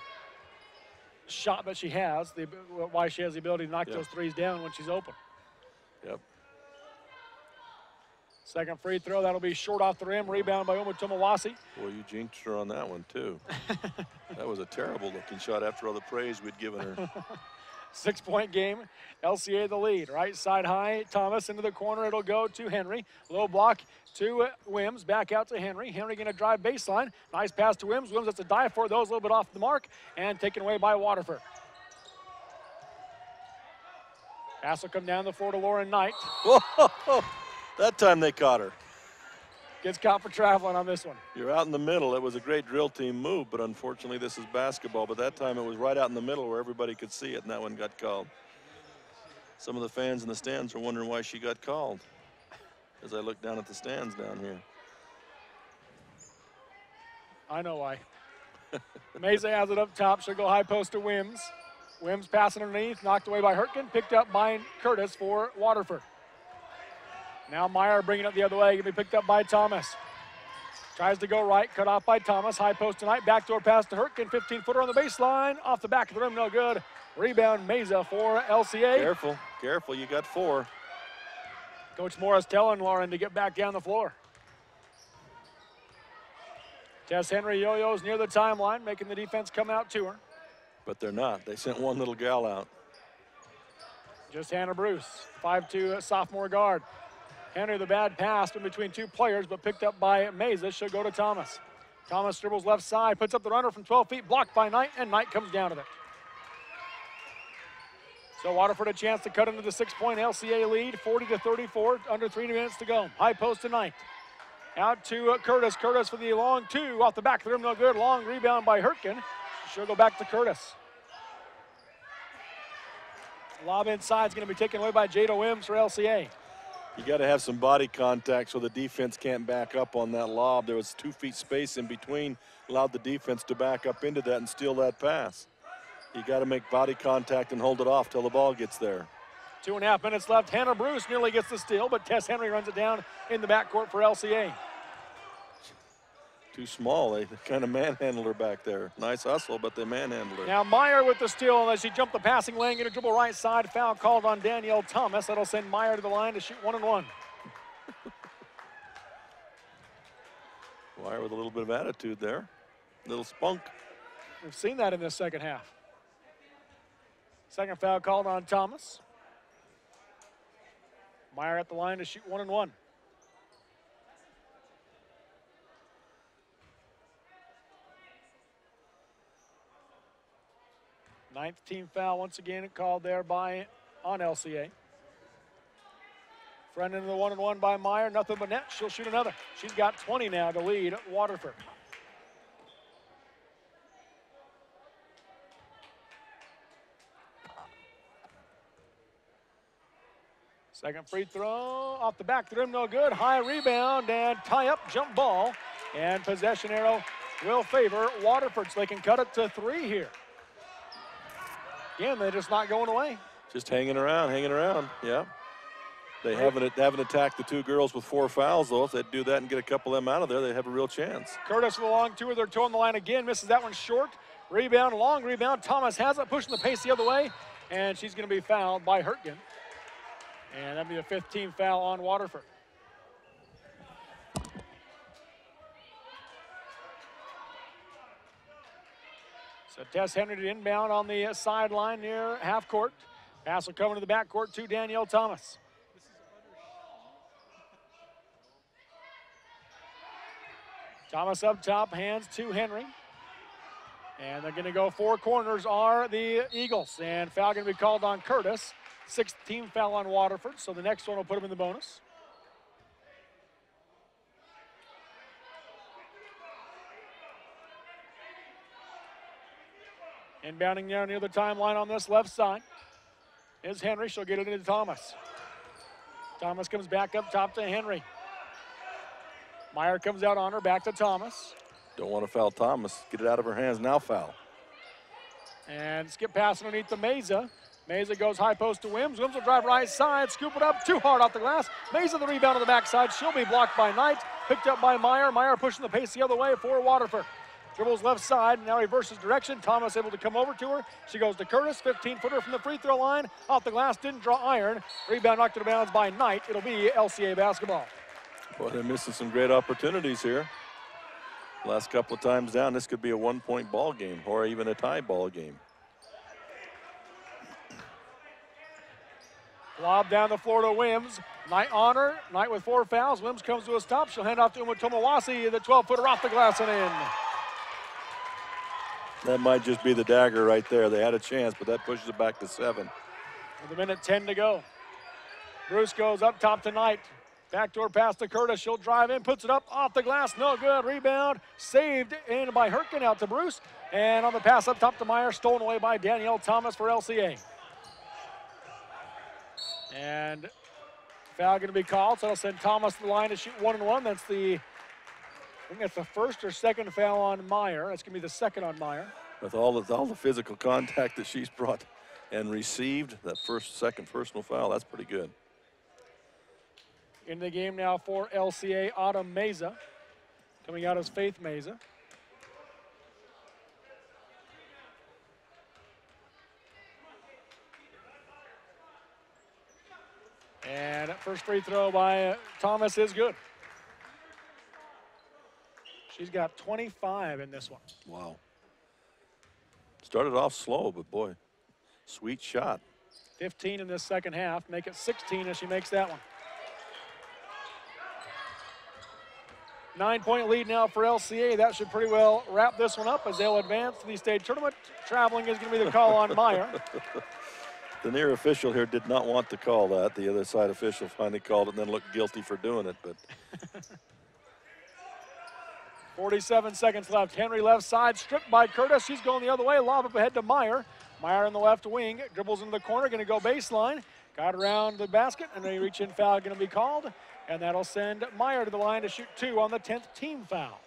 shot that she has, why she has the ability to knock those threes down when she's open. Yep. Second free throw, that'll be short off the rim, rebound by Uwatomawasi. Boy, you jinxed her on that one too. That was a terrible looking shot after all the praise we'd given her. 6-point game, LCA the lead. Right side high, Thomas into the corner, it'll go to Henry. Low block to Wims, back out to Henry. Henry gonna drive baseline. Nice pass to Wims. Wims has to dive for those, a little bit off the mark, and taken away by Waterford. Pass will come down the floor to Lauren Knight. Whoa, that time they caught her. Gets caught for traveling on this one. You're out in the middle. It was a great drill team move, but unfortunately this is basketball. But that time it was right out in the middle where everybody could see it, and that one got called. Some of the fans in the stands are wondering why she got called, as I look down at the stands down here. I know why. Meza has it up top. She'll go high post to Wims. Wims passing underneath, knocked away by Hurtgen, picked up by Curtis for Waterford. Now Meyer bringing it the other way, gonna be picked up by Thomas. Tries to go right, cut off by Thomas. High post tonight, backdoor pass to Hurtgen, 15-footer on the baseline, off the back of the rim, no good. Rebound Meza for LCA. Careful, careful, you got 4. Coach Morris telling Lauren to get back down the floor. Tess Henry yo-yos near the timeline, making the defense come out to her. But they're not. They sent one little gal out. Just Hannah Bruce, 5'2" sophomore guard. Henry the bad pass in between two players, but picked up by Meza. She'll go to Thomas. Thomas dribbles left side, puts up the runner from 12 feet, blocked by Knight, and Knight comes down with it. So Waterford a chance to cut into the 6-point LCA lead, 40-34, under 3 minutes to go. High post to Knight. Out to Curtis. Curtis for the long 2, off the back of the rim, no good. Long rebound by Hurtgen. She'll go back to Curtis. Lob inside is going to be taken away by Jada Wims for LCA. You got to have some body contact so the defense can't back up on that lob. There was 2 feet space in between, allowed the defense to back up into that and steal that pass. You got to make body contact and hold it off till the ball gets there. 2.5 minutes left. Hannah Bruce nearly gets the steal, but Tess Henry runs it down in the backcourt for LCA. Too small. They kind of manhandled her back there. Nice hustle, but they manhandled her. Now Meyer with the steal, and as she jumped the passing lane, get a dribble right side. Foul called on Danielle Thomas. That'll send Meyer to the line to shoot 1 and 1. Meyer with a little bit of attitude there. Little spunk. We've seen that in this second half. Second foul called on Thomas. Meyer at the line to shoot 1 and 1. Ninth team foul once again called there on LCA. Front into the 1 and 1 by Meyer, nothing but net. She'll shoot another. She's got 20 now to lead Waterford. Second free throw off the back of the rim, no good. High rebound and tie up jump ball. And possession arrow will favor Waterford, so they can cut it to 3 here. Again, they're just not going away. Just hanging around, yeah. They haven't attacked the 2 girls with 4 fouls, though. If they do that and get a couple of them out of there, they have a real chance. Curtis with a long 2 with her toe on the line again, misses that one short. Rebound, long rebound. Thomas has it, pushing the pace the other way, and she's going to be fouled by Hurtgen. And that'll be the 5th team foul on Waterford. So Tess Henry to inbound on the sideline near half court. Pass will come into the backcourt to Danielle Thomas. Thomas up top, hands to Henry. And they're going to go 4 corners are the Eagles. And foul going to be called on Curtis. 6th team foul on Waterford, so the next one will put him in the bonus. Inbounding down near the timeline on this left side is Henry. She'll get it into Thomas. Thomas comes back up top to Henry. Meyer comes out on her, back to Thomas. Don't want to foul Thomas. Get it out of her hands, now foul. And skip pass underneath the Meza. Meza goes high post to Wims. Wims will drive right side, scoop it up, too hard off the glass. Meza the rebound on the backside. She'll be blocked by Knight. Picked up by Meyer. Meyer pushing the pace the other way for Waterford. Dribbles left side, now reverses direction. Thomas able to come over to her. She goes to Curtis, 15-footer from the free throw line. Off the glass, didn't draw iron. Rebound knocked out of bounds by Knight. It'll be LCA basketball. Boy, they're missing some great opportunities here. Last couple of times down, this could be a one-point ball game or even a tie ball game. Lob down the floor to Wims. Knight on her. Knight with 4 fouls. Wims comes to a stop. She'll hand off to Umatomawasi. The 12-footer off the glass and in. That might just be the dagger right there. They had a chance, but that pushes it back to 7. With 1:10 to go. Bruce goes up top to Knight. Backdoor pass to Curtis. She'll drive in, puts it up off the glass. No good. Rebound saved in by Hertkin out to Bruce. And on the pass up top to Meyer, stolen away by Danielle Thomas for LCA. And foul going to be called, so that'll send Thomas to the line to shoot 1-1. That's I think that's the first or second foul on Meyer. That's going to be the second on Meyer. With all the physical contact that she's brought and received, that second personal foul, that's pretty good. In the game now for LCA, Autumn Meza. Coming out as Faith Meza. And first free throw by Thomas is good. She's got 25 in this one. Wow. Started off slow, but boy, sweet shot. 15 in this second half. Make it 16 as she makes that one. 9-point lead now for LCA. That should pretty well wrap this one up as they'll advance to the state tournament. Traveling is going to be the call on Meyer. The near official here did not want to call that. The other side official finally called it and then looked guilty for doing it. But 47 seconds left. Henry left side, stripped by Curtis. She's going the other way. Lob up ahead to Meyer. Meyer in the left wing, dribbles into the corner, going to go baseline. Got around the basket, and a reach-in foul going to be called. And that'll send Meyer to the line to shoot 2 on the 10th team foul.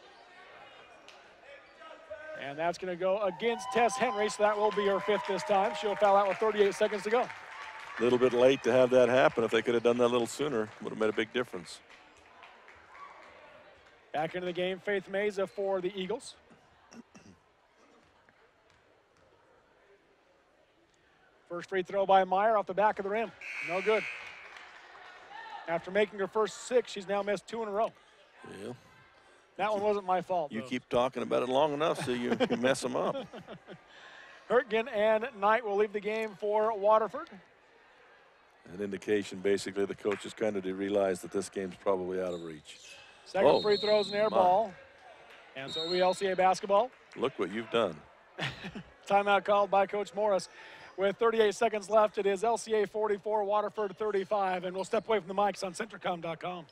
And that's going to go against Tess Henry, so that will be her 5th this time. She'll foul out with 38 seconds to go. A little bit late to have that happen. If they could have done that a little sooner, would have made a big difference. Back into the game, Faith Meza for the Eagles. First free throw by Meyer off the back of the rim. No good. After making her first 6, she's now missed 2 in a row. Yeah. That one wasn't my fault. You though. keep talking about it long enough so you mess them up. Hertgen and Knight will leave the game for Waterford. An indication, basically, the coaches kind of realize that this game's probably out of reach. Second free throws an air ball. And so it'll be LCA basketball. Look what you've done. Timeout called by Coach Morris. With 38 seconds left, it is LCA 44, Waterford 35. And we'll step away from the mics on Centricom.com.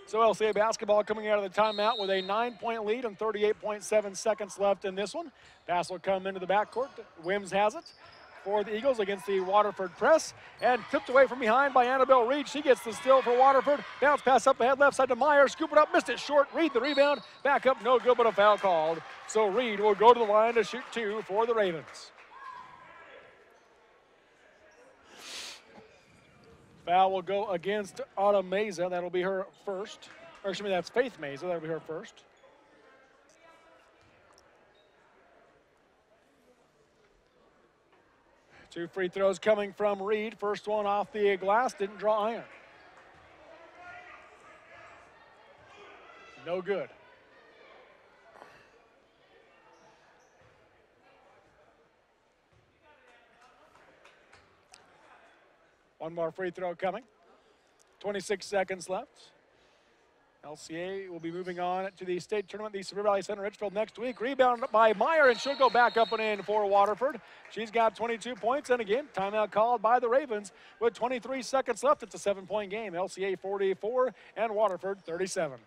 So LCA basketball coming out of the timeout with a 9-point lead and 38.7 seconds left in this one. Pass will come into the backcourt. Wims has it for the Eagles against the Waterford press. And tipped away from behind by Annabelle Reed. She gets the steal for Waterford. Bounce pass up ahead, left side to Meyer. Scoop it up, missed it short. Reed the rebound. Back up, no good, but a foul called. So Reed will go to the line to shoot 2 for the Ravens. Foul will go against Autumn Meza. That'll be her first. Or excuse me, that's Faith Meza. That'll be her first. Two free throws coming from Reed. First one off the glass, didn't draw iron. No good. One more free throw coming. 26 seconds left. LCA will be moving on to the state tournament, the Severe Valley Center Richfield next week. Rebound by Meyer, and she'll go back up and in for Waterford. She's got 22 points, and again, timeout called by the Ravens with 23 seconds left. It's a 7-point game. LCA 44 and Waterford 37.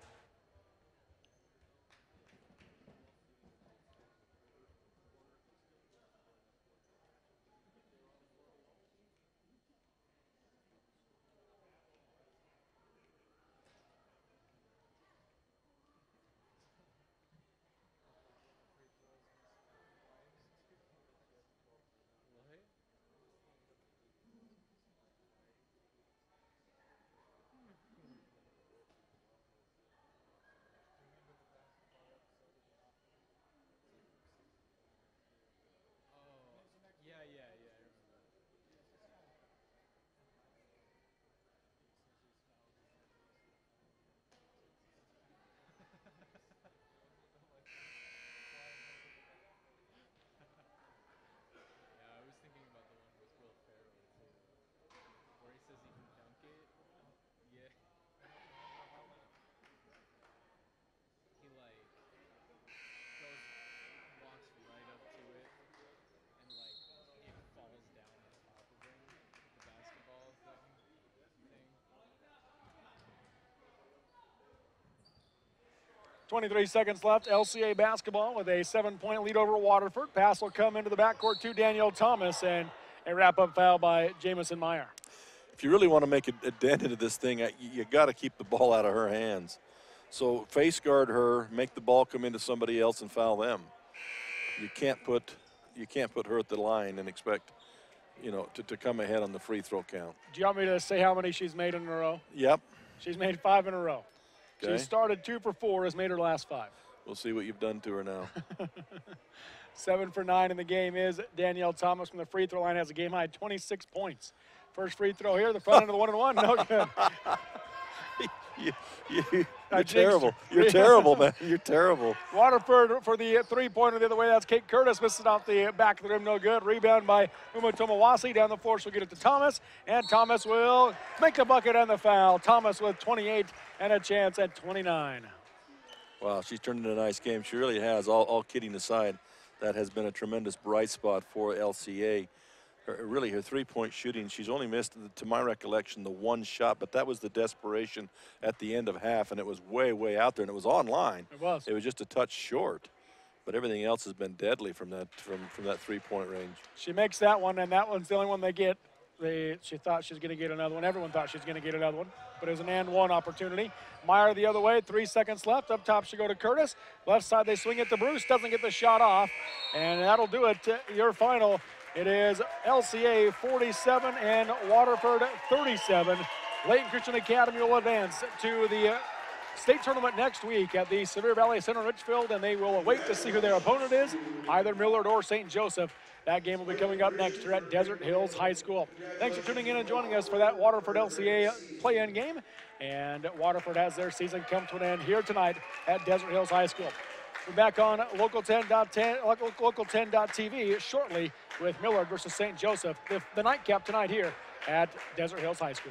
.23 seconds left. LCA basketball with a 7-point lead over Waterford. Pass will come into the backcourt to Danielle Thomas, and a wrap-up foul by Jamison Meyer. If you really want to make a dent into this thing, you got to keep the ball out of her hands. So face guard her, make the ball come into somebody else, and foul them. You can't put her at the line and expect, to come ahead on the free throw count. Do you want me to say how many she's made in a row? Yep. She's made 5 in a row. Okay. She started 2 for 4, has made her last 5. We'll see what you've done to her now. 7 for 9 in the game is Danielle Thomas from the free throw line, has a game-high 26 points. First free throw here, the front end of the 1-and-1, no good. You're terrible. You're terrible, man. You're terrible. Waterford for the three-pointer the other way. That's Kate Curtis. Misses off the back of the rim. No good. Rebound by Uma Tomawasi. Down the floor, she'll get it to Thomas. And Thomas will make the bucket and the foul. Thomas with 28 and a chance at 29. Wow, she's turned into a nice game. She really has. All kidding aside, that has been a tremendous bright spot for LCA. Her three-point shooting, she's only missed, to my recollection, the one shot, but that was the desperation at the end of half, and it was way, way out there, and it was online. It was. It was just a touch short, but everything else has been deadly from that three-point range. She makes that one, and that one's the only one they get. She thought she was going to get another one. Everyone thought she was going to get another one, but it was an and-one opportunity. Meyer the other way, 3 seconds left. Up top should go to Curtis. Left side they swing it to Bruce, doesn't get the shot off, and that'll do it. Your final. It is LCA 47 and Waterford 37. Layton Christian Academy will advance to the state tournament next week at the Severe Valley Center in Richfield, and they will wait to see who their opponent is, either Millard or St. Joseph. That game will be coming up next here at Desert Hills High School. Thanks for tuning in and joining us for that Waterford LCA play-in game. And Waterford has their season come to an end here tonight at Desert Hills High School. We're back on Local 10.TV shortly with Millard versus St. Joseph, the nightcap tonight here at Desert Hills High School.